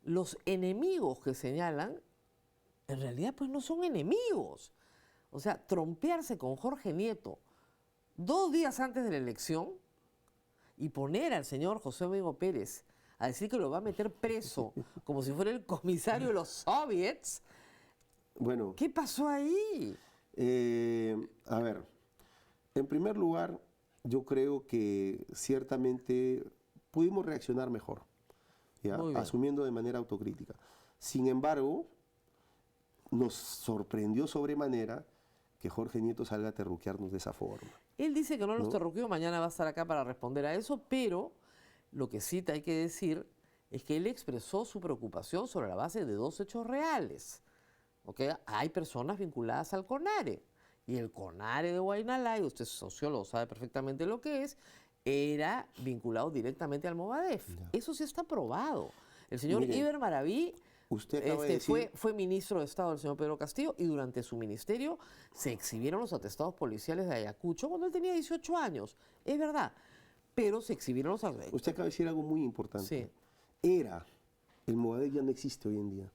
Los enemigos que señalan, en realidad pues no son enemigos. O sea, trompearse con Jorge Nieto 2 días antes de la elección y poner al señor José Domingo Pérez a decir que lo va a meter preso como si fuera el comisario de los soviets. Bueno, ¿Qué pasó ahí? a ver, en primer lugar, yo creo que ciertamente pudimos reaccionar mejor, ¿ya? Muy bien. Asumiendo de manera autocrítica. Sin embargo, nos sorprendió sobremanera que Jorge Nieto salga a terruquearnos de esa forma. Él dice que no los ¿No? terruqueó, mañana va a estar acá para responder a eso, pero lo que sí hay que decir es que él expresó su preocupación sobre la base de 2 hechos reales. ¿Ok? Hay personas vinculadas al CONARE, y el CONARE de Guaynalá, y usted es sociólogo, sabe perfectamente lo que es, era vinculado directamente al Movadef. Eso sí está probado. El señor Mire, Iber Maraví usted acaba de decir- fue ministro de Estado del señor Pedro Castillo, y durante su ministerio se exhibieron los atestados policiales de Ayacucho cuando él tenía 18 años. Es verdad, pero se exhibieron los atestados. Usted acaba de decir algo muy importante. Sí. El Movadef ya no existe hoy en día.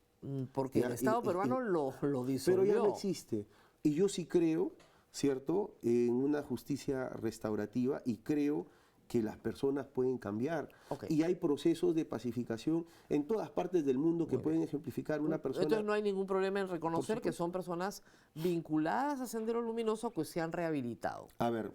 Porque Ya, el Estado peruano lo disolvió. Pero ya no existe. Y yo sí creo, ¿cierto?, en una justicia restaurativa y creo que las personas pueden cambiar. Ok. Y hay procesos de pacificación en todas partes del mundo que pueden ejemplificar una persona. Entonces no hay ningún problema en reconocer que supuesto. son personas vinculadas a Sendero Luminoso que se han rehabilitado. A ver,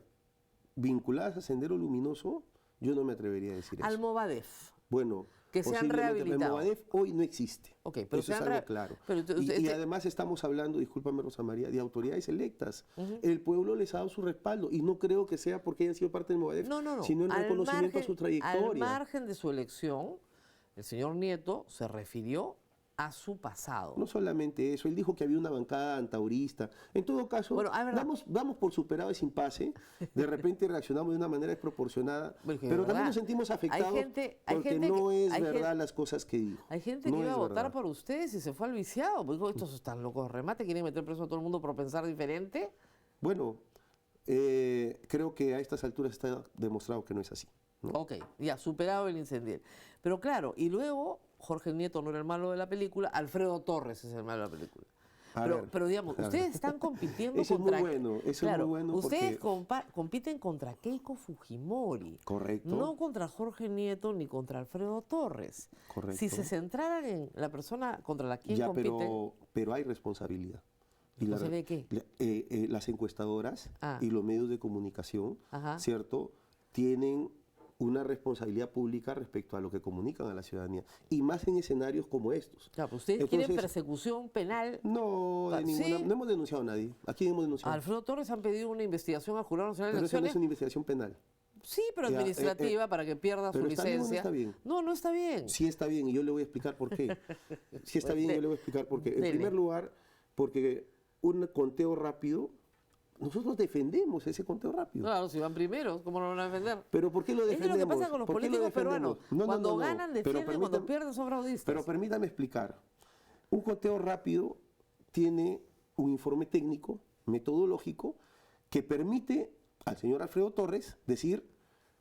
vinculadas a Sendero Luminoso, yo no me atrevería a decir Al eso. Movadef. Bueno, que se han posiblemente, rehabilitado. El Movadef hoy no existe. Ok, pero eso se es han algo re- claro. pero entonces, Y además estamos hablando, discúlpame Rosa María, de autoridades electas. El pueblo les ha dado su respaldo y no creo que sea porque hayan sido parte del Movadef, No. sino en Al reconocimiento a su Al trayectoria. margen de su elección, el señor Nieto se refirió a su pasado. No solamente eso, él dijo que había una bancada antaurista. En todo caso, Bueno, es verdad. damos por superado ese impasse, de repente reaccionamos de una manera desproporcionada, Bueno, que de pero verdad, también nos sentimos afectados hay gente porque que- no es hay verdad gente- las cosas que dijo. Hay gente No que iba es a votar verdad. por ustedes y se fue al viciado. Porque dijo, estos están locos de remate, quieren meter preso a todo el mundo por pensar diferente. Bueno, creo que a estas alturas está demostrado que no es así, ¿no? Ok, ya, superado el incendio. Pero claro, y luego Jorge Nieto no era el malo de la película, Alfredo Torres es el malo de la película. A Pero, ver, pero digamos, a ver. ustedes están compitiendo Eso es muy contra... bueno, eso es claro, muy bueno ustedes porque- compiten contra Keiko Fujimori. Correcto. No contra Jorge Nieto ni contra Alfredo Torres. Correcto. Si se centraran en la persona contra la quien Ya, compiten... pero hay responsabilidad. Y la- ¿Responsabilidad de qué? Las encuestadoras Ah. y los medios de comunicación, Ajá. ¿cierto?, tienen una responsabilidad pública respecto a lo que comunican a la ciudadanía. Y más en escenarios como estos. Claro, pero ustedes quieren Entonces, persecución penal. No, de ¿Sí? ninguna, no hemos denunciado a nadie. ¿A quién hemos A denunciado? Alfredo Torres han pedido una investigación al Jurado Nacional de Pero eso no Elecciones. es una investigación penal. Sí, pero Ya, administrativa para que pierda su pero ¿está bien o no licencia. está bien? No, no está bien. Sí está bien y yo le voy a explicar por qué. Sí está bien y yo le voy a explicar por qué. En Dele. primer lugar, porque un conteo rápido, nosotros defendemos ese conteo rápido. Claro, si van primeros, ¿cómo lo van a defender? Pero ¿por qué lo Es que defendemos? lo que pasa con los ¿Por qué lo políticos defendemos? peruanos. Cuando ganan, Pero defienden, cuando permítame- pierden, son fraudistas. Pero permítame explicar. Un conteo rápido tiene un informe técnico, metodológico, que permite al señor Alfredo Torres decir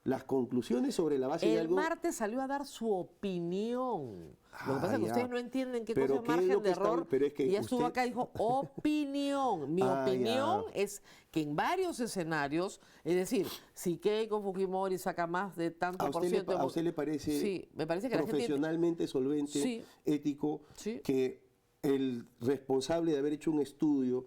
las conclusiones sobre la base de El algo. martes salió a dar su opinión. Lo que pasa es que ya. ustedes no entienden qué Pero cosa es ¿qué es margen lo de que está- error. pero es que y ya estuvo usted- acá y dijo opinión. Mi Ah, opinión ya. es que en varios escenarios, es decir, si Keiko Fujimori saca más de tanto ¿A por usted, ciento... ¿A usted le parece Sí, me parece que la gente... profesionalmente solvente, Sí. ético, Sí. que el responsable de haber hecho un estudio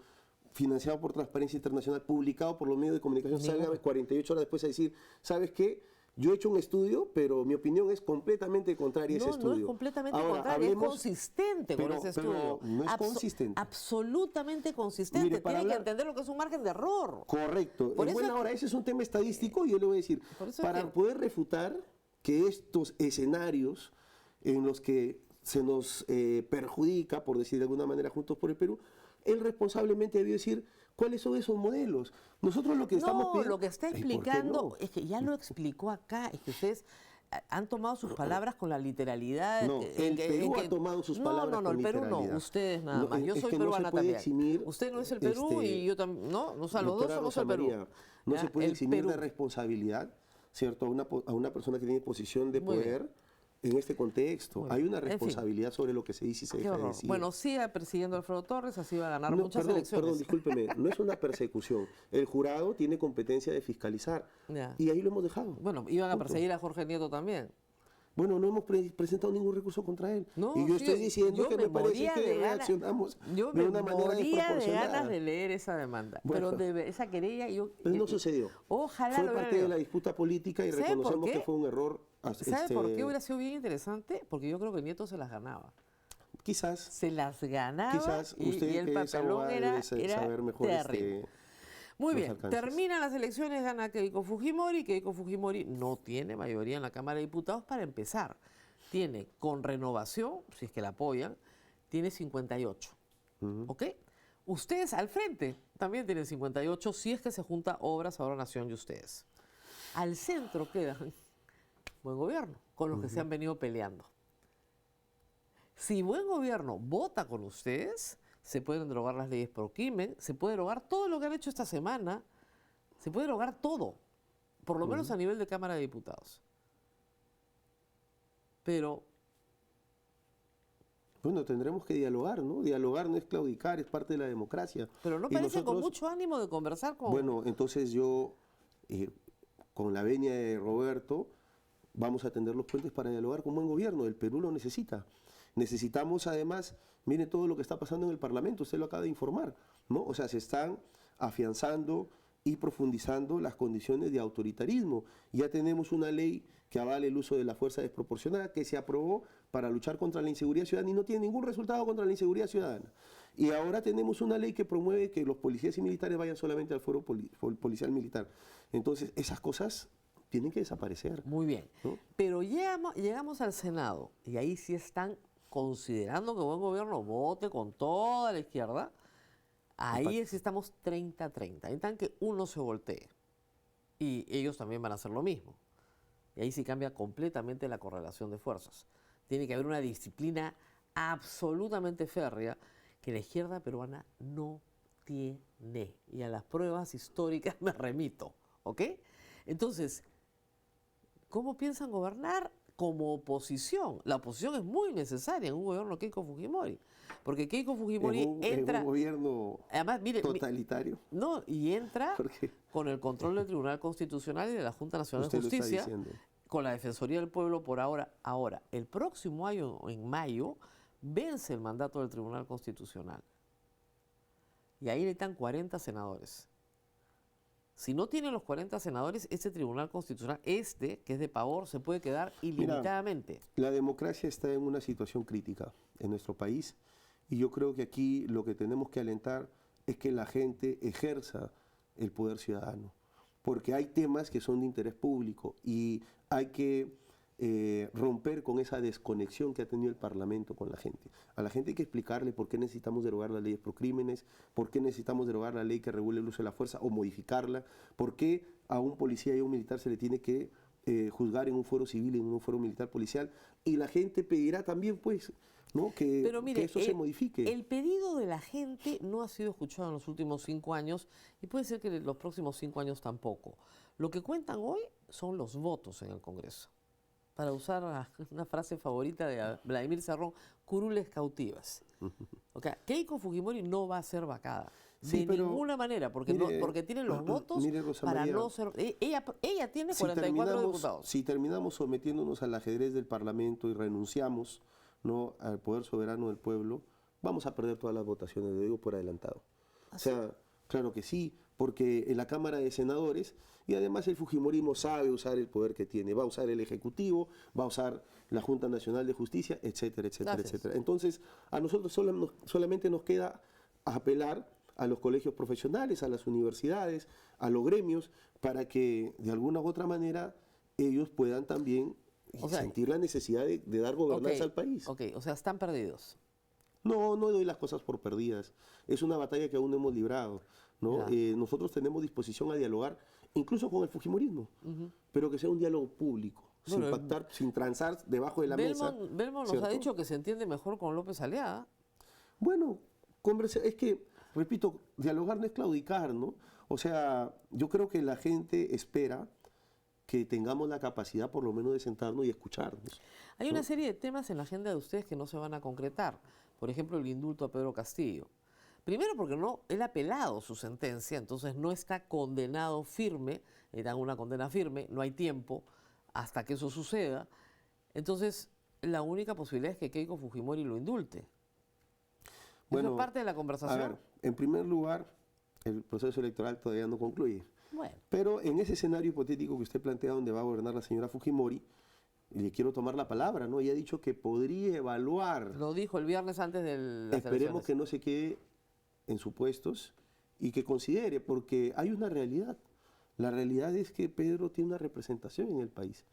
financiado por Transparencia Internacional, publicado por los medios de comunicación, salga 48 horas después a decir, ¿sabes qué? Yo he hecho un estudio, pero mi opinión es completamente contraria a ese estudio. No es completamente Ahora, contraria, hablemos- es consistente con ese estudio. no es consistente. Absolutamente consistente. Mire, para Tiene que hablar- entender lo que es un margen de error. Correcto. Por En eso buena es que- hora, ese es un tema estadístico y yo le voy a decir, Por eso es para que- poder refutar que estos escenarios en los que se nos perjudica, por decir de alguna manera, Juntos por el Perú, él responsablemente debió decir cuáles son esos modelos. Nosotros lo que estamos No, pidiendo... lo que está Ay, ¿por qué explicando no? es que ya lo explicó acá, es que ustedes han tomado sus palabras con la literalidad. No, el Perú ha tomado sus palabras No, con el Perú no, literalidad. ustedes nada No, más. Yo es soy que no se peruana puede también. eximir, Usted no es el Perú y yo también, ¿no? O sea, los dos Doctora somos Rosa el Perú. María, no Ya, se puede el eximir Perú. de responsabilidad, ¿cierto? A una persona que tiene posición de Muy bien. poder en este contexto. Hay una En fin. responsabilidad sobre lo que se dice y se Qué deja de horror. decir. Bueno, siga persiguiendo a Alfredo Torres, así va a ganar No, muchas perdón, elecciones. perdón, discúlpeme, no es una persecución. El jurado tiene competencia de fiscalizar Ya. y ahí lo hemos dejado. Bueno, iban a Punto. perseguir a Jorge Nieto también. Bueno, no hemos presentado ningún recurso contra él. No, y yo sí, estoy diciendo yo que me parece moría que de ganas- reaccionamos Yo de me una manera moría de desproporcionada. ganas de leer esa demanda. Bueno. Pero esa querella yo... Pero no sucedió. Ojalá Fue lo hubiera parte de leído. la disputa política y ¿Sabe por reconocemos qué? que fue un error. ¿Sabe por qué hubiera sido bien interesante? Porque yo creo que Nieto se las ganaba. Quizás, Se las ganaba quizás y usted el que es papelón abogada era debe saber mejor terrible. Muy los bien, alcances. terminan las elecciones, gana Keiko Fujimori. Keiko Fujimori no tiene mayoría en la Cámara de Diputados para empezar. Tiene, con renovación, si es que la apoyan, tiene 58. ¿Ok? Ustedes al frente también tienen 58 si es que se junta Obras, Ahora Nación y ustedes. Al centro quedan Buen Gobierno, con los que se han venido peleando. Si Buen Gobierno vota con ustedes, se pueden derogar las leyes pro crimen, se puede derogar todo lo que han hecho esta semana, se puede derogar todo, por lo menos a nivel de Cámara de Diputados. Pero Bueno, tendremos que dialogar, ¿no? Dialogar no es claudicar, es parte de la democracia. no Y parece con nosotros- mucho ánimo de conversar con... Bueno, entonces yo, con la venia de Roberto, vamos a tender los puentes para dialogar con Buen Gobierno. El Perú lo necesita. Necesitamos además, mire todo lo que está pasando en el Parlamento, usted lo acaba de informar, ¿no? O sea, se están afianzando y profundizando las condiciones de autoritarismo. Ya tenemos una ley que avale el uso de la fuerza desproporcionada que se aprobó para luchar contra la inseguridad ciudadana y no tiene ningún resultado contra la inseguridad ciudadana. Y ahora tenemos una ley que promueve que los policías y militares vayan solamente al fuero policial militar. Entonces, esas cosas tienen que desaparecer. Muy bien. ¿No? Pero llegamos al Senado y ahí sí están considerando que Buen Gobierno vote con toda la izquierda. Ahí sí estamos 30-30. Ahí están que uno se voltee. Y ellos también van a hacer lo mismo. Y ahí sí cambia completamente la correlación de fuerzas. Tiene que haber una disciplina absolutamente férrea que la izquierda peruana no tiene. Y a las pruebas históricas me remito. ¿Ok? Entonces, ¿cómo piensan gobernar? Como oposición. La oposición es muy necesaria en un gobierno de Keiko Fujimori. Porque Keiko Fujimori en entra... un gobierno Además, mire, totalitario. no, y entra ¿Por qué? con el control del Tribunal Constitucional y de la Junta Nacional Usted de lo está Justicia, diciendo. con la Defensoría del Pueblo por ahora. Ahora, el próximo año, en mayo, vence el mandato del Tribunal Constitucional. Y ahí necesitan 40 senadores. Si no tienen los 40 senadores, este Tribunal Constitucional, que es de pavor, se puede quedar ilimitadamente. La democracia está en una situación crítica en nuestro país y yo creo que aquí lo que tenemos que alentar es que la gente ejerza el poder ciudadano, porque hay temas que son de interés público y hay que romper con esa desconexión que ha tenido el Parlamento con la gente. A la gente hay que explicarle por qué necesitamos derogar las leyes procrímenes, por qué necesitamos derogar la ley que regule el uso de la fuerza o modificarla, por qué a un policía y a un militar se le tiene que juzgar en un fuero civil y en un fuero militar policial, y la gente pedirá también, pues, ¿no? Pero mire, que eso se modifique. El pedido de la gente no ha sido escuchado en los últimos 5 años y puede ser que en los próximos 5 años tampoco. Lo que cuentan hoy son los votos en el Congreso. Para usar una frase favorita de Vladimir Cerrón, curules cautivas. Okay. Keiko Fujimori no va a ser vacada. Sí, de pero, ninguna manera, porque, mire, porque tiene los votos mire, Rosa para María, no ser... Ella tiene 44 diputados. Si terminamos sometiéndonos al ajedrez del Parlamento y renunciamos, ¿no?, al poder soberano del pueblo, vamos a perder todas las votaciones, lo digo por adelantado. O sea, claro que sí, porque en la Cámara de Senadores, y además el fujimorismo sabe usar el poder que tiene, va a usar el Ejecutivo, va a usar la Junta Nacional de Justicia, etcétera, etcétera, Gracias. etcétera. Entonces, a nosotros solamente nos queda apelar a los colegios profesionales, a las universidades, a los gremios, para que de alguna u otra manera ellos puedan también O sea, sentir la necesidad de dar gobernanza Ok, al país. Ok, o sea, están perdidos. No, no doy las cosas por perdidas. Es una batalla que aún no hemos librado, ¿no? Ya. Nosotros tenemos disposición a dialogar, incluso con el fujimorismo, pero que sea un diálogo público, Bueno, sin pactar, sin transar debajo de la mesa. Belmont nos ha ¿cierto? dicho que se entiende mejor con López Aliaga. Bueno, es que, repito, dialogar no es claudicar, ¿no? O sea, yo creo que la gente espera que tengamos la capacidad por lo menos de sentarnos y escucharnos. Hay una serie de temas en la agenda de ustedes que no se van a concretar. Por ejemplo, el indulto a Pedro Castillo. Primero porque él ha apelado su sentencia, entonces no está condenado firme, le dan una condena firme, no hay tiempo hasta que eso suceda. Entonces, la única posibilidad es que Keiko Fujimori lo indulte. ¿Eso es parte de la a conversación? ver, en primer lugar, el proceso electoral todavía no concluye. Bueno, Pero en ese escenario hipotético que usted plantea donde va a gobernar la señora Fujimori, le quiero tomar la palabra, ¿no? Ella ha dicho que podría evaluar. lo dijo el viernes antes de las Esperemos elecciones. que no se quede en supuestos y que considere, porque hay una realidad. La realidad es que Pedro tiene una representación en el país,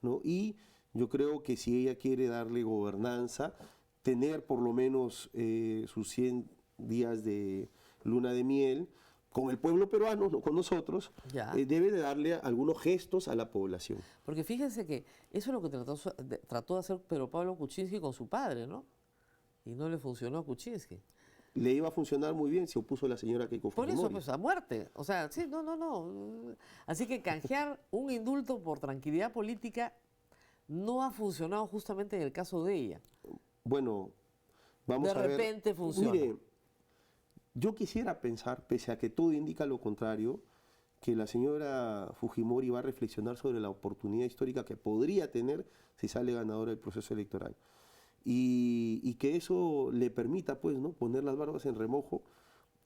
¿no? Y yo creo que si ella quiere darle gobernanza, tener por lo menos sus 100 días de luna de miel con el pueblo peruano, no con nosotros, Ya. debe de darle algunos gestos a la población. Porque fíjense que eso es lo que trató de hacer Pedro Pablo Kuczynski con su padre, ¿no? Y no le funcionó a Kuczynski. Le iba a funcionar muy bien, se opuso la señora Keiko Por Fujimori. eso, pues, a muerte. O sea, sí, no. Así que canjear un indulto por tranquilidad política no ha funcionado justamente en el caso de ella. Bueno, vamos De a ver. repente funciona. Mire, yo quisiera pensar, pese a que todo indica lo contrario, que la señora Fujimori va a reflexionar sobre la oportunidad histórica que podría tener si sale ganadora del proceso electoral. Y que eso le permita, pues, ¿no?, poner las barbas en remojo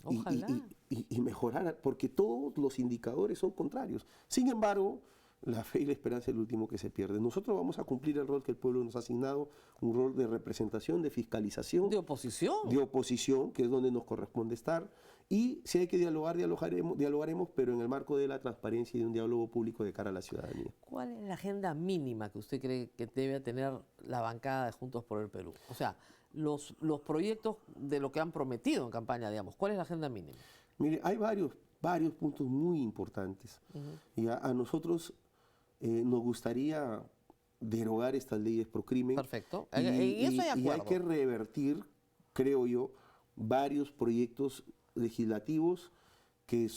Ojalá. y mejorar, porque todos los indicadores son contrarios. Sin embargo, la fe y la esperanza es el último que se pierde. Nosotros vamos a cumplir el rol que el pueblo nos ha asignado, un rol de representación, de fiscalización, De oposición. de oposición, que es donde nos corresponde estar. Y si hay que dialogar, dialogaremos, pero en el marco de la transparencia y de un diálogo público de cara a la ciudadanía. ¿Cuál es la agenda mínima que usted cree que debe tener la bancada de Juntos por el Perú? O sea, los proyectos de lo que han prometido en campaña, digamos. ¿Cuál es la agenda mínima? Mire, hay varios puntos muy importantes. Y a nosotros nos gustaría derogar estas leyes pro crimen. Perfecto. En eso hay y hay acuerdo. que revertir, creo yo, varios proyectos legislativos que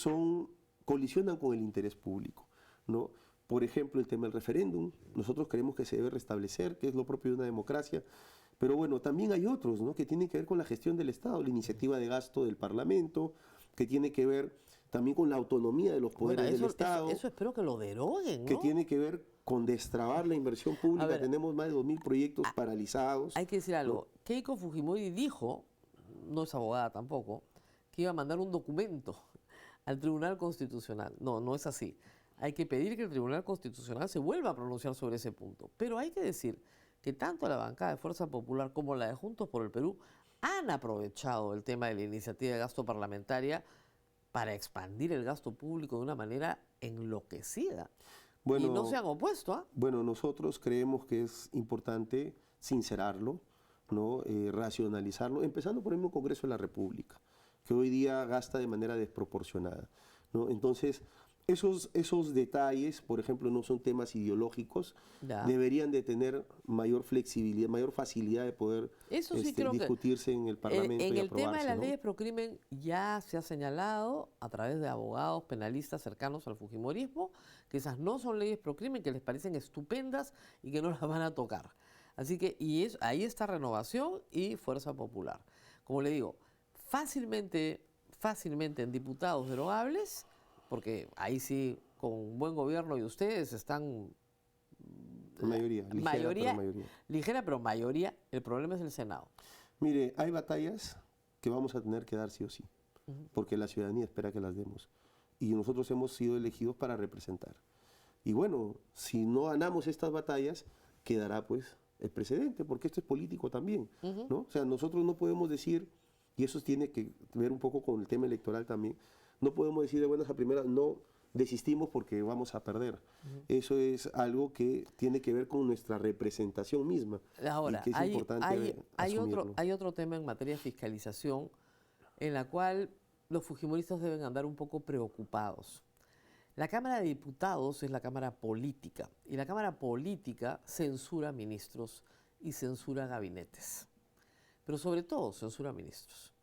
colisionan con el interés público, ¿no? Por ejemplo, el tema del referéndum. Nosotros creemos que se debe restablecer, que es lo propio de una democracia. Pero bueno, también hay otros, ¿no?, que tienen que ver con la gestión del Estado, la iniciativa de gasto del Parlamento, que tiene que ver también con la autonomía de los poderes Bueno, del Estado, eso espero que lo deroguen, ¿no? que tiene que ver con destrabar la inversión pública. A ver, Tenemos más de 2.000 proyectos paralizados. Hay que decir algo. Keiko Fujimori dijo, no es abogada tampoco, que iba a mandar un documento al Tribunal Constitucional. No, no es así. Hay que pedir que el Tribunal Constitucional se vuelva a pronunciar sobre ese punto. Pero hay que decir que tanto la bancada de Fuerza Popular como la de Juntos por el Perú han aprovechado el tema de la iniciativa de gasto parlamentaria para expandir el gasto público de una manera enloquecida. Bueno, y no se han opuesto, ¿ah? Bueno, nosotros creemos que es importante sincerarlo, ¿no?, racionalizarlo, empezando por el mismo Congreso de la República, que hoy día gasta de manera desproporcionada, ¿no? Entonces, esos detalles, por ejemplo, no son temas ideológicos, Ya. deberían de tener mayor flexibilidad, mayor facilidad de poder Eso sí creo que discutirse en el Parlamento en y el tema de aprobarse, las ¿no? leyes pro crimen ya se ha señalado a través de abogados penalistas cercanos al fujimorismo que esas no son leyes pro crimen, que les parecen estupendas y que no las van a tocar. Así que ahí está Renovación y Fuerza Popular. Como le digo, fácilmente en diputados derogables, porque ahí sí, con buen gobierno y ustedes están Mayoría, ligera, pero mayoría. ligera, pero mayoría. El problema es el Senado. Mire, hay batallas que vamos a tener que dar sí o sí, porque la ciudadanía espera que las demos. y nosotros hemos sido elegidos para representar. Y bueno, si no ganamos estas batallas, quedará pues el precedente, porque esto es político también, ¿no? O sea, nosotros no podemos decir, y eso tiene que ver un poco con el tema electoral también, no podemos decir de buenas a primeras, no desistimos porque vamos a perder. Eso es algo que tiene que ver con nuestra representación misma. Ahora, y que es importante asumirlo. hay otro tema en materia de fiscalización en la cual los fujimoristas deben andar un poco preocupados. La Cámara de Diputados es la Cámara política y la Cámara política censura ministros y censura gabinetes, pero sobre todo censura ministros.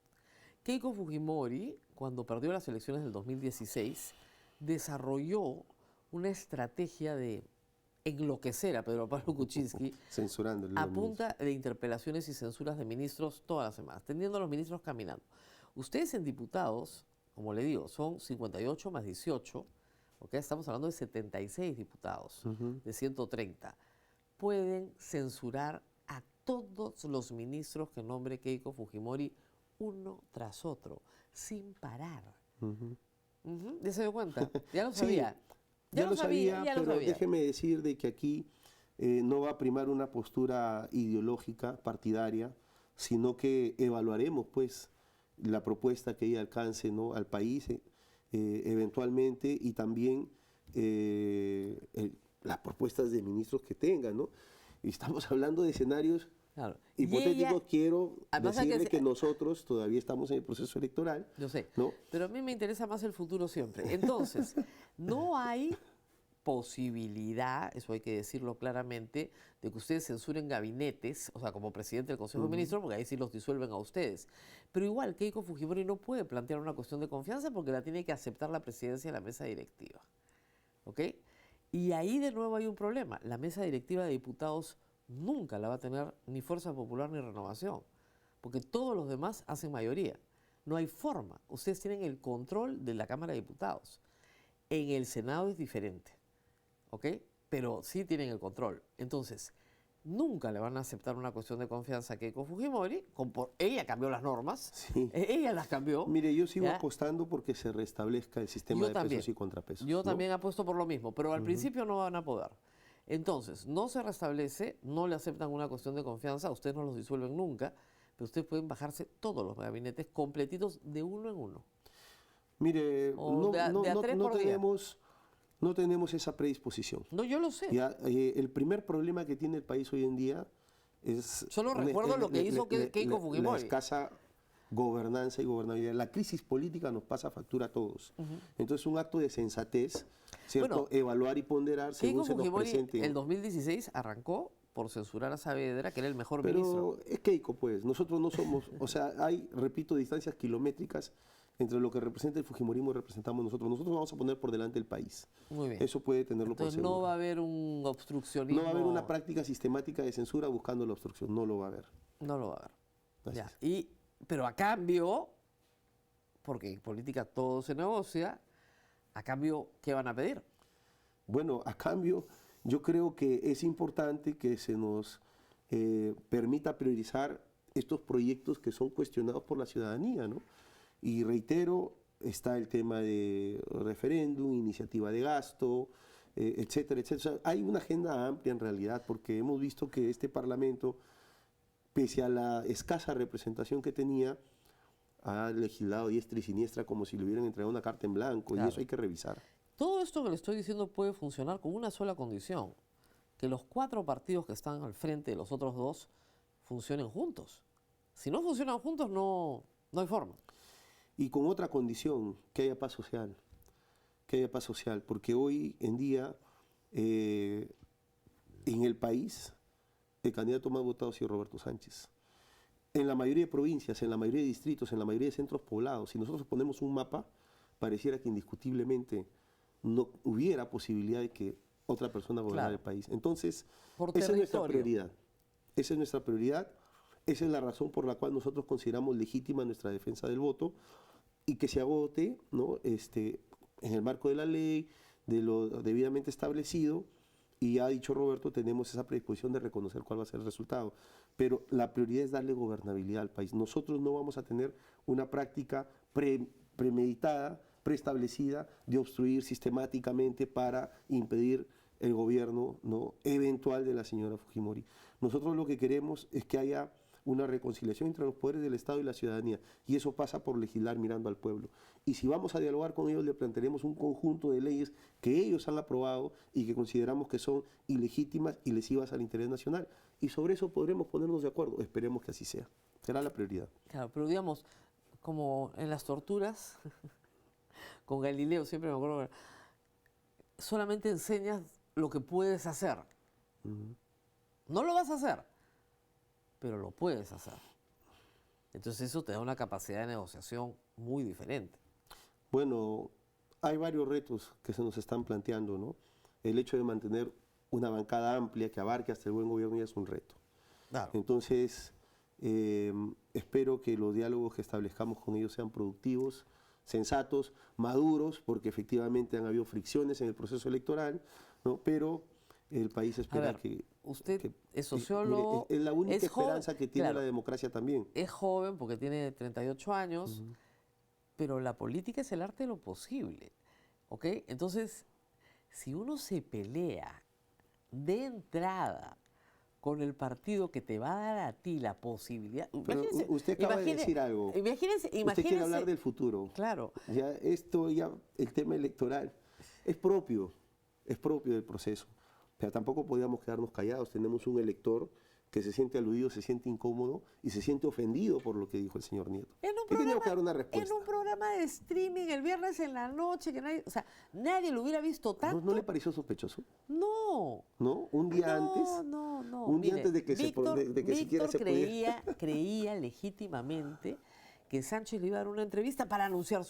Keiko Fujimori, cuando perdió las elecciones del 2016, desarrolló una estrategia de enloquecer a Pedro Pablo Kuczynski Censurando a punta de interpelaciones y censuras de ministros todas las semanas, teniendo a los ministros caminando. Ustedes en diputados, como le digo, son 58 más 18, ¿okay? Estamos hablando de 76 diputados, de 130. Pueden censurar a todos los ministros que nombre Keiko Fujimori uno tras otro, sin parar. ¿Ya se dio cuenta? Ya lo sabía. Sí, ya lo sabía, pero déjeme decir de que aquí no va a primar una postura ideológica, partidaria, sino que evaluaremos pues la propuesta que ella alcance, ¿no?, al país eventualmente, y también las propuestas de ministros que tengan, ¿no? Y estamos hablando de escenarios hipotéticos. Quiero decirle que nosotros todavía estamos en el proceso electoral. Yo sé, ¿no? Pero a mí me interesa más el futuro siempre. Entonces, no hay posibilidad, eso hay que decirlo claramente, de que ustedes censuren gabinetes, o sea, como presidente del Consejo de Ministros, porque ahí sí los disuelven a ustedes. Pero igual, Keiko Fujimori no puede plantear una cuestión de confianza porque la tiene que aceptar la presidencia de la mesa directiva. ¿Ok? Y ahí de nuevo hay un problema. La mesa directiva de diputados nunca la va a tener ni Fuerza Popular ni Renovación, porque todos los demás hacen mayoría. No hay forma. Ustedes tienen el control de la Cámara de Diputados. En el Senado es diferente, ¿ok? Pero sí tienen el control. Entonces, nunca le van a aceptar una cuestión de confianza a Keiko Fujimori. Ella cambió las normas, Sí. Ella las cambió. Mire, yo sigo ¿ya? apostando porque se restablezca el sistema de pesos y contrapesos. Yo ¿no? también apuesto por lo mismo, pero al principio no van a poder. Entonces, no se restablece, no le aceptan una cuestión de confianza, ustedes no los disuelven nunca, pero ustedes pueden bajarse todos los gabinetes completitos de uno en uno. Mire, O de a tres por día. no tenemos esa predisposición. No, yo lo sé. Ya, el primer problema que tiene el país hoy en día es... Solo recuerdo lo que hizo Keiko Fujimori. La escasa gobernanza y gobernabilidad. La crisis política nos pasa factura a todos. Entonces, un acto de sensatez, ¿cierto? Bueno, evaluar y ponderar según Keiko se nos Fujimori presente. el 2016 arrancó por censurar a Saavedra, que era el mejor Pero ministro. es Keiko, pues. Nosotros no somos... O sea, hay, repito, distancias kilométricas entre lo que representa el fujimorismo y representamos nosotros. Nosotros vamos a poner por delante el país. Muy bien. Eso puede tenerlo Entonces por seguro. no va a haber un obstruccionismo. No va a haber una práctica sistemática de censura buscando la obstrucción. No lo va a haber. No lo va a haber. Así Ya. es. Pero a cambio, porque en política todo se negocia, a cambio, ¿qué van a pedir? Bueno, a cambio, yo creo que es importante que se nos permita priorizar estos proyectos que son cuestionados por la ciudadanía, ¿no? Y reitero, está el tema de referéndum, iniciativa de gasto, etcétera, etcétera. O sea, hay una agenda amplia en realidad, porque hemos visto que este Parlamento, pese a la escasa representación que tenía, ha legislado diestra y siniestra como si le hubieran entregado una carta en blanco, Claro. y eso hay que revisar. Todo esto que le estoy diciendo puede funcionar con una sola condición, que los 4 partidos que están al frente de los otros 2 funcionen juntos. Si no funcionan juntos, no hay forma. Y con otra condición, que haya paz social. Que haya paz social, porque hoy en día en el país el candidato más votado ha sido Roberto Sánchez. En la mayoría de provincias, en la mayoría de distritos, en la mayoría de centros poblados, si nosotros ponemos un mapa, pareciera que indiscutiblemente no hubiera posibilidad de que otra persona gobernara el país. Entonces, Por esa es nuestra territorio. prioridad. Esa es nuestra prioridad. Esa es la razón por la cual nosotros consideramos legítima nuestra defensa del voto y que se agote, ¿no? En el marco de la ley, de lo debidamente establecido. Y ya ha dicho Roberto, tenemos esa predisposición de reconocer cuál va a ser el resultado. Pero la prioridad es darle gobernabilidad al país. Nosotros no vamos a tener una práctica premeditada preestablecida de obstruir sistemáticamente para impedir el gobierno, ¿no?, eventual de la señora Fujimori. Nosotros lo que queremos es que haya una reconciliación entre los poderes del Estado y la ciudadanía, y eso pasa por legislar mirando al pueblo. Y si vamos a dialogar con ellos, le plantearemos un conjunto de leyes que ellos han aprobado y que consideramos que son ilegítimas y lesivas al interés nacional. Y sobre eso podremos ponernos de acuerdo. Esperemos que así sea. Será la prioridad. Claro, pero digamos, como en las torturas, con Galileo siempre me acuerdo, solamente enseñas lo que puedes hacer. No lo vas a hacer, pero lo puedes hacer. Entonces eso te da una capacidad de negociación muy diferente. Bueno, hay varios retos que se nos están planteando, ¿no? El hecho de mantener una bancada amplia que abarque hasta el buen gobierno ya es un reto. Claro. Entonces, espero que los diálogos que establezcamos con ellos sean productivos, sensatos, maduros, porque efectivamente han habido fricciones en el proceso electoral, ¿no? Pero el país espera que... Usted es sociólogo... Mire, es la única es joven, esperanza que tiene claro, la democracia también. es joven porque tiene 38 años, pero la política es el arte de lo posible, ¿ok? Entonces, si uno se pelea de entrada con el partido que te va a dar a ti la posibilidad... Pero usted acaba de decir algo. Imagínense, usted quiere hablar del futuro. Claro. Ya, el tema electoral es propio del proceso. Pero tampoco podíamos quedarnos callados. Tenemos un elector que se siente aludido, se siente incómodo y se siente ofendido por lo que dijo el señor Nieto. Y teníamos que dar una respuesta. En un programa de streaming el viernes en la noche, que nadie, o sea, nadie lo hubiera visto tanto. ¿No le pareció sospechoso? No. ¿No? Un día antes. No. Un día Mire, antes de que siquiera se pudiera. creía legítimamente que Sánchez le iba a dar una entrevista para anunciar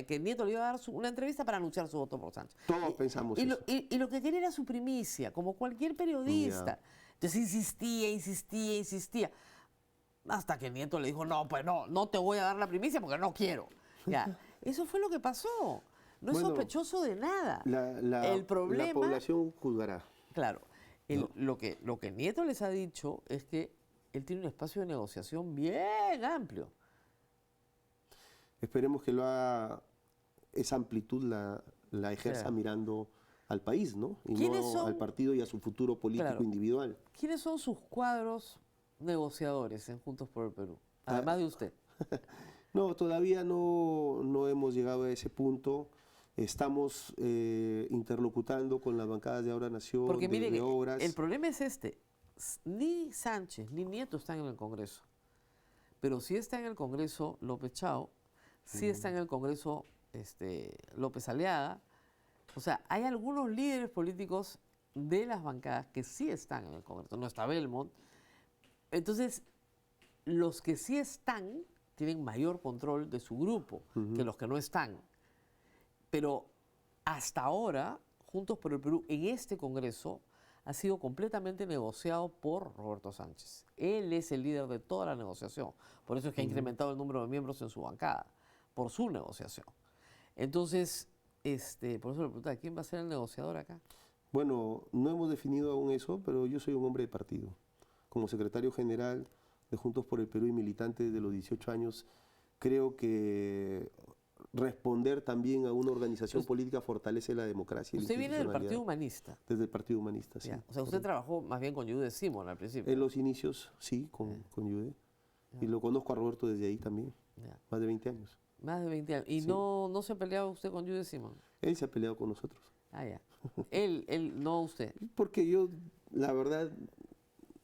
que Nieto le iba a dar una entrevista para anunciar su voto por Sánchez. Todos pensamos eso. Y lo que quería era su primicia, como cualquier periodista. Entonces insistía. Hasta que Nieto le dijo, no, pues no te voy a dar la primicia porque no quiero. Ya, eso fue lo que pasó. No es sospechoso de nada. El problema, la población juzgará. Claro. Lo que Nieto les ha dicho es que él tiene un espacio de negociación bien amplio. Esperemos que esa amplitud la ejerza mirando al país, ¿no? Y no al partido y a su futuro político individual. ¿Quiénes son sus cuadros negociadores en Juntos por el Perú? Además de usted. No, todavía no hemos llegado a ese punto. Estamos interlocutando con las bancadas de Ahora Nación, porque mire, de Obras. El problema es este. Ni Sánchez ni Nieto están en el Congreso. Pero sí está en el Congreso López Chao, sí está en el Congreso López Aliaga. O sea, hay algunos líderes políticos de las bancadas que sí están en el Congreso. No está Belmont. Entonces, los que sí están tienen mayor control de su grupo que los que no están. Pero hasta ahora, Juntos por el Perú, en este Congreso, ha sido completamente negociado por Roberto Sánchez. Él es el líder de toda la negociación. Por eso es que ha incrementado el número de miembros en su bancada, por su negociación. Entonces, por eso le preguntaba, ¿quién va a ser el negociador acá? Bueno, no hemos definido aún eso, pero yo soy un hombre de partido. Como secretario general de Juntos por el Perú y militante desde los 18 años, creo que responder también a una organización política fortalece la democracia. Usted viene del Partido Humanista. Desde el Partido Humanista, sí. Ya. O sea, usted trabajó más bien con Yude Simón al principio. En los inicios, sí, con Yude. Y lo conozco a Roberto desde ahí también. Más de 20 años. Más de 20 años. ¿Y sí. no se peleaba usted con Yude Simón? Él se ha peleado con nosotros. Ah, ya. Él, no usted. Porque yo, la verdad,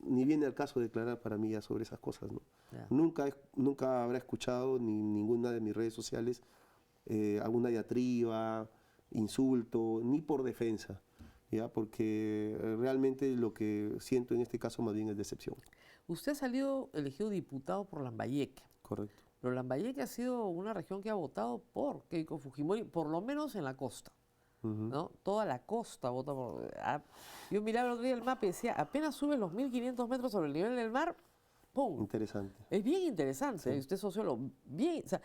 ni viene al caso declarar para mí ya sobre esas cosas, ¿no? Nunca habrá escuchado ni ninguna de mis redes sociales alguna diatriba, insulto, ni por defensa, ¿ya? Porque realmente lo que siento en este caso más bien es decepción. Usted ha salido elegido diputado por Lambayeque. Correcto. Pero Lambayeque ha sido una región que ha votado por Keiko Fujimori, por lo menos en la costa. ¿No? Toda la costa vota por... Yo miraba el otro día el mapa y decía, apenas sube los 1.500 metros sobre el nivel del mar, ¡pum! Interesante. Es bien interesante, usted es sociólogo, bien, o sea,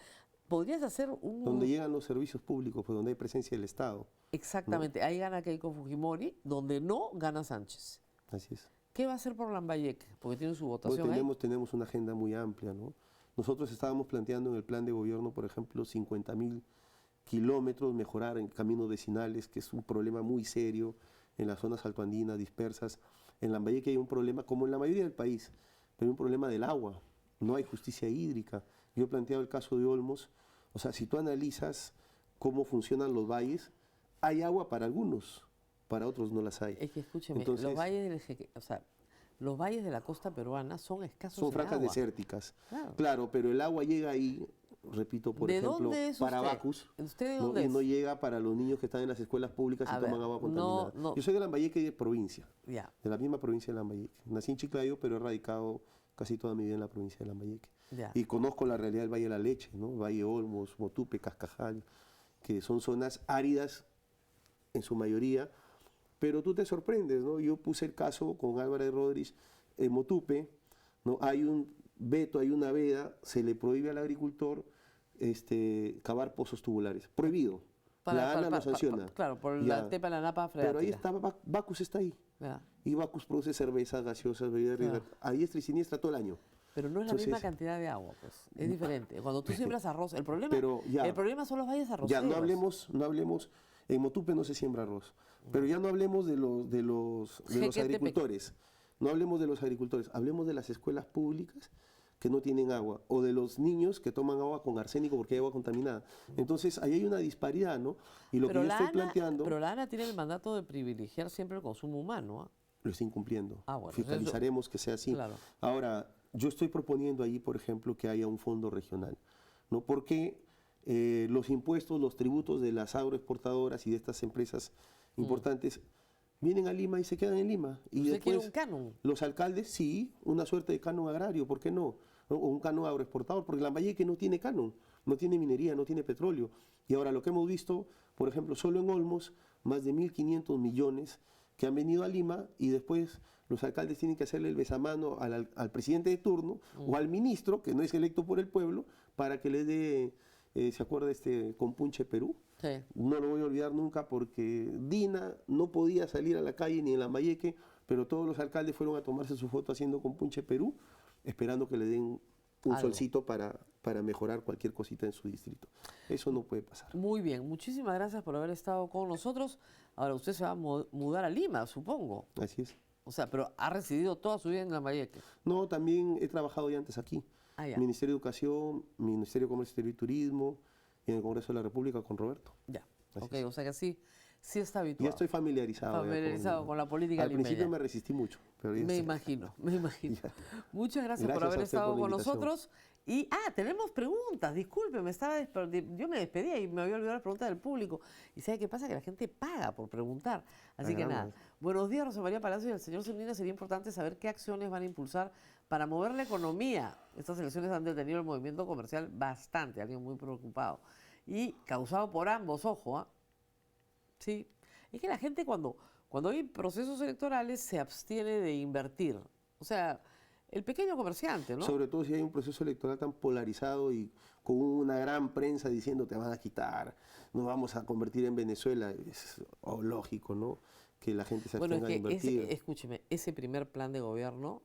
podrías hacer un... Donde llegan los servicios públicos, pues donde hay presencia del Estado. Exactamente, ahí gana Keiko Fujimori, donde no gana Sánchez. Así es. ¿Qué va a hacer por Lambayeque? Porque tiene su votación tenemos una agenda muy amplia, ¿no? Nosotros estábamos planteando en el plan de gobierno, por ejemplo, 50.000 kilómetros, mejorar en caminos vecinales, que es un problema muy serio en las zonas altoandinas dispersas. En Lambayeque hay un problema, como en la mayoría del país, pero hay un problema del agua, no hay justicia hídrica. Yo he planteado el caso de Olmos, o sea, si tú analizas cómo funcionan los valles, hay agua para algunos, para otros no las hay. Es que escúcheme, Entonces, los valles de la costa peruana son escasos son en franjas agua. desérticas. Claro. Claro, pero el agua llega ahí, repito, por ¿De ejemplo, dónde es para usted? Bacus, ¿Usted de ¿no? dónde Y no es? llega para los niños que están en las escuelas públicas A y toman ver, agua contaminada. no. Yo soy de Lambayeque, de provincia, Ya, de la misma provincia de Lambayeque. Nací en Chiclayo, pero he radicado casi toda mi vida en la provincia de Lambayeque. ya. Y conozco la realidad del Valle de la Leche, ¿no? Valle Olmos, Motupe, Cascajal, que son zonas áridas en su mayoría, pero tú te sorprendes, ¿no? Yo puse el caso con Álvarez Rodríguez en Motupe, ¿no? Hay un veto, hay una veda, se le prohíbe al agricultor cavar pozos tubulares, prohibido. La ANA lo sanciona. Claro, por Ya. la tepa de la napa Pero ahí freática. está, Bacus está ahí. Ya. Y Bacus produce cerveza, gaseosas, bebidas, Claro. a diestra y siniestra todo el año. Pero no es la Entonces- misma cantidad de agua, pues. Es diferente. Cuando tú siembras arroz, el problema, Pero ya. el problema son los valles Ya, arroceros. no hablemos, en Motupe no se siembra arroz, pero ya no hablemos de los Jequetepec. agricultores, no hablemos de los agricultores, hablemos de las escuelas públicas que no tienen agua, o de los niños que toman agua con arsénico porque hay agua contaminada. Entonces, ahí hay una disparidad, ¿no? Y lo Pero que yo la estoy ANA, planteando, pero la ANA tiene el mandato de privilegiar siempre el consumo humano, ¿ah? lo está incumpliendo. Ah, bueno, Fiscalizaremos que sea así. Claro. Ahora, yo estoy proponiendo allí, por ejemplo, que haya un fondo regional, ¿no? Porque los impuestos, los tributos de las agroexportadoras y de estas empresas importantes vienen a Lima y se quedan en Lima. Y ¿Usted quiere después un canon? los alcaldes, sí, una suerte de canon agrario, ¿por qué no? ¿No? O un canon agroexportador, porque Lambayeque no tiene canon, no tiene minería, no tiene petróleo. Y ahora lo que hemos visto, por ejemplo, solo en Olmos, más de 1.500 millones que han venido a Lima y después los alcaldes tienen que hacerle el besamano al presidente de turno o al ministro, que no es electo por el pueblo, para que le dé, ¿se acuerda Compunche Perú? Sí. No lo voy a olvidar nunca porque Dina no podía salir a la calle ni en Lambayeque, pero todos los alcaldes fueron a tomarse su foto haciendo Compunche Perú, esperando que le den un Algo. solcito para mejorar cualquier cosita en su distrito. Eso no puede pasar. Muy bien, muchísimas gracias por haber estado con nosotros. Ahora usted se va a mudar a Lima, supongo. Así es. O sea, pero ha residido toda su vida en Lambayeque. No, también he trabajado ya antes aquí. Ah, ya. Ministerio de Educación, Ministerio de Comercio Exterior y Turismo y en el Congreso de la República con Roberto. Ya. Así Ok, es. o sea que sí está habituado. Ya estoy familiarizado. Familiarizado con la política Al principio limeña. me resistí mucho. Pero ya Me estoy- imagino, me imagino. Ya. Muchas gracias por Gracias haber a usted estado por la con invitación. nosotros. Y, tenemos preguntas, disculpe, yo me despedía y me había olvidado las preguntas del público. ¿Y sabe qué pasa? Que la gente paga por preguntar. Así que Caramba. nada, buenos días Rosa María Palacio y al señor Semina. Sería importante saber qué acciones van a impulsar para mover la economía. Estas elecciones han detenido el movimiento comercial bastante, alguien muy preocupado. Y causado por ambos, ojo, ¿ah? Sí, es que la gente cuando hay procesos electorales se abstiene de invertir. O sea, el pequeño comerciante, ¿no? Sobre todo si hay un proceso electoral tan polarizado y con una gran prensa diciendo te van a quitar, nos vamos a convertir en Venezuela. Es lógico, ¿no? Que la gente se Bueno, es abstenga de que invertir. escúcheme, ese primer plan de gobierno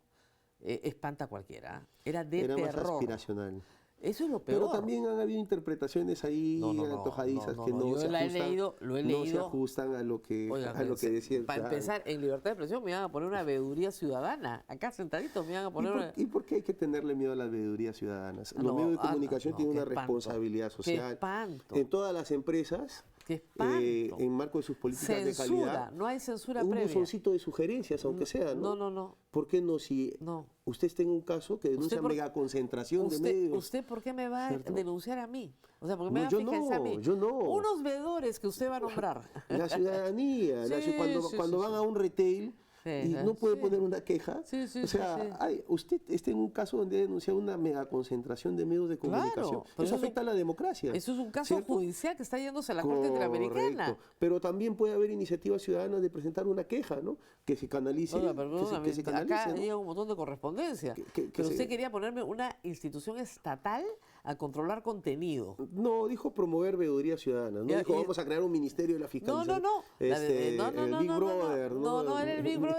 espanta a cualquiera. Era de Era más terror. aspiracional. Eso es lo peor. Pero también han habido interpretaciones ahí No, antojadizas no, que no yo se la he ajustan, leído, lo he no se leído. ajustan a lo que, Oiga, a lo que decía el para plan. empezar, en libertad de expresión me iban a poner una veeduría ciudadana. Acá sentaditos me iban a poner una... ¿Y por qué hay que tenerle miedo a las veedurías ciudadanas? Los No, medios de comunicación no, tienen qué una espanto. responsabilidad Qué social. espanto. En todas las empresas, ¡Qué espanto! en marco de sus políticas de Censura, calidad, no hay censura un previa. buzoncito de sugerencias, aunque sea, ¿no? No. ¿Por qué no? Si No. usted está en un caso que denuncia por- megaconcentración de medios. ¿Usted por qué me va ¿Cierto? a denunciar a mí? O sea, ¿por qué me No, va a yo fijarse a no, mí? yo no. Unos veedores que usted va a nombrar. La ciudadanía, Sí, cuando sí, van sí. a un retail Sí, y no puede sí. poner una queja. Sí, sí, o sea, sí, sí. usted está en un caso donde ha denunciado una megaconcentración de medios de comunicación. pero Eso afecta a la democracia. Eso es un caso ¿cierto? judicial que está yéndose a la Corte Interamericana. Correcto. Pero también puede haber iniciativas ciudadanas de presentar una queja, ¿no? Que se canalice. Oiga, perdóname, que se canalice, acá ¿no? llega un montón de correspondencia. Que Pero se- usted quería ponerme una institución estatal a controlar contenido. No, dijo promover veedurías ciudadanas. No Ya, dijo y- vamos a crear un ministerio de la No, fiscalización. no. El Big Brother. No, era el Big Brother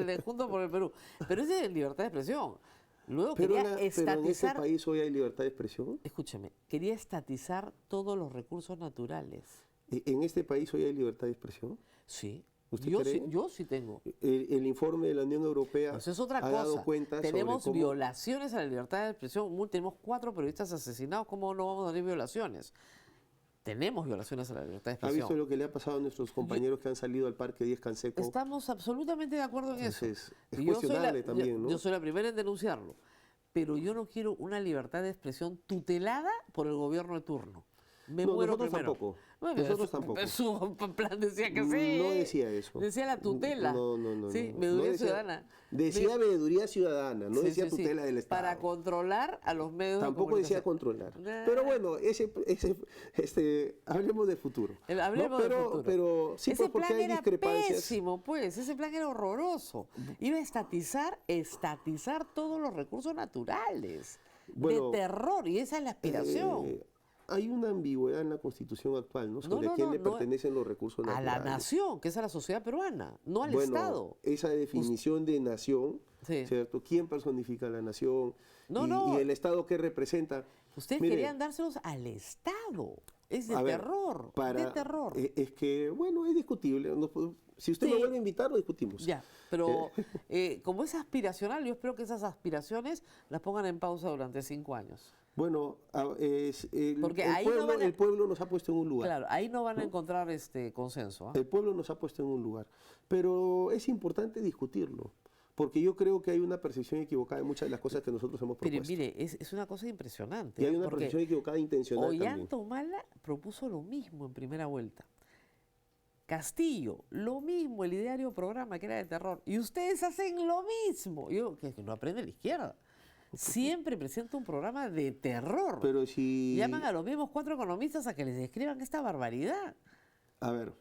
de Juntos por el Perú. Pero ese es libertad de expresión. Luego Pero, quería pero en este estatizar, país hoy hay libertad de expresión. escúcheme, quería estatizar todos los recursos naturales. ¿En este país hoy hay libertad de expresión? Sí. ¿Usted Yo cree? sí, yo sí tengo. El informe de la Unión Europea Eso es otra ha dado cosa. cuenta Tenemos sobre cómo... violaciones a la libertad de expresión. Tenemos 4 periodistas asesinados. ¿Cómo no vamos a tener violaciones? Tenemos violaciones a la libertad de ¿Ha expresión. visto lo que le ha pasado a nuestros compañeros que han salido al Parque 10 Canseco? Estamos absolutamente de acuerdo en Entonces, eso. es Yo soy cuestionable también, ¿no? Yo soy la primera en denunciarlo. Pero yo no quiero una libertad de expresión tutelada por el gobierno de turno. Me No, muero nosotros primero. tampoco. Bueno, Nosotros tampoco. Su plan decía que sí. No decía eso. Decía la tutela. No. Sí, no. veeduría No decía- ciudadana. Decía veeduría ciudadana, no Sí, decía sí, sí. tutela del Estado. Para controlar a los medios de Tampoco decía comunicación. controlar. Pero bueno, hablemos de futuro. Hablemos pero, del futuro. Pero sí, ese pues, porque plan hay era discrepancias. pésimo, pues. Ese plan era horroroso. Iba a estatizar todos los recursos naturales. Bueno, de terror, y esa es la aspiración. Hay una ambigüedad en la Constitución actual, ¿no? Sobre No, a quién no, le no. pertenecen los recursos A naturales. la nación, que es a la sociedad peruana, no al Bueno, Estado. esa definición de nación, Sí. ¿cierto? ¿Quién personifica a la nación? No, y, no. y el Estado qué representa. Ustedes Mire, querían dárselos al Estado. Es de a ver, terror, de terror. Es que, bueno, es discutible. Si usted me Sí. vuelve a invitar, lo discutimos. Ya, pero como es aspiracional, yo espero que esas aspiraciones las pongan en pausa durante 5 años. Bueno, Porque ahí no van a- el pueblo nos ha puesto en un lugar. Claro, ahí no van a encontrar consenso. ¿Ah? El pueblo nos ha puesto en un lugar. Pero es importante discutirlo. Porque yo creo que hay una percepción equivocada de muchas de las cosas que nosotros hemos Pero propuesto. mire, es una cosa impresionante. Y hay una porque percepción equivocada intencional también. Ollanta Humala propuso lo mismo en primera vuelta. Castillo, lo mismo, el ideario programa que era de terror. Y ustedes hacen lo mismo. Yo, que no aprende la izquierda. Siempre presenta un programa de terror. Pero si... Llaman a los mismos 4 economistas a que les describan esta barbaridad. A ver,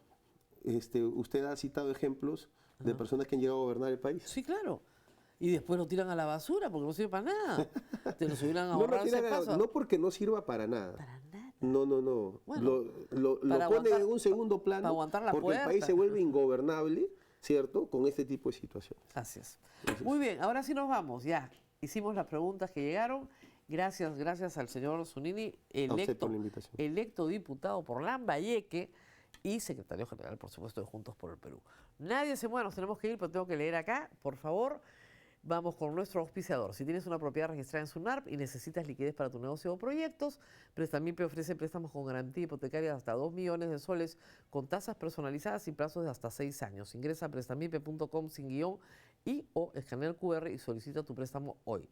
usted ha citado ejemplos de personas que han llegado a gobernar el país. Sí, claro. Y después lo tiran a la basura porque no sirve para nada. Te los hubieran No, ahorrado ese tiene- paso. no porque no sirva para nada. Para nada. No. Bueno, lo para ponen aguantar- en un segundo plano para aguantar la porque el país puerta. se vuelve ingobernable, ¿cierto? Con este tipo de situaciones. Gracias. Muy bien, ahora sí nos vamos. Ya hicimos las preguntas que llegaron. Gracias al señor Zunini, A usted por la invitación. electo diputado por Lambayeque y secretario general, por supuesto, de Juntos por el Perú. Nadie se mueve, nos tenemos que ir, pero tengo que leer acá, por favor. Vamos con nuestro auspiciador. Si tienes una propiedad registrada en SUNARP y necesitas liquidez para tu negocio o proyectos, Prestamipe ofrece préstamos con garantía hipotecaria de hasta 2 millones de soles con tasas personalizadas y plazos de hasta 6 años. Ingresa a prestamipe.com sin guión y o escanea el QR y solicita tu préstamo hoy.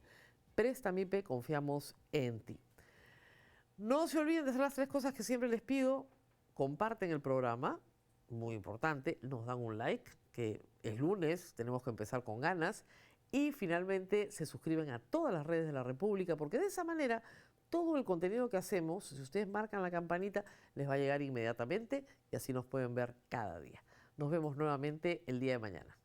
Prestamipe, confiamos en ti. No se olviden de hacer las 3 cosas que siempre les pido. Comparten el programa, muy importante, nos dan un like, que es lunes, tenemos que empezar con ganas. Y finalmente se suscriben a todas las redes de la República, porque de esa manera todo el contenido que hacemos, si ustedes marcan la campanita, les va a llegar inmediatamente y así nos pueden ver cada día. Nos vemos nuevamente el día de mañana.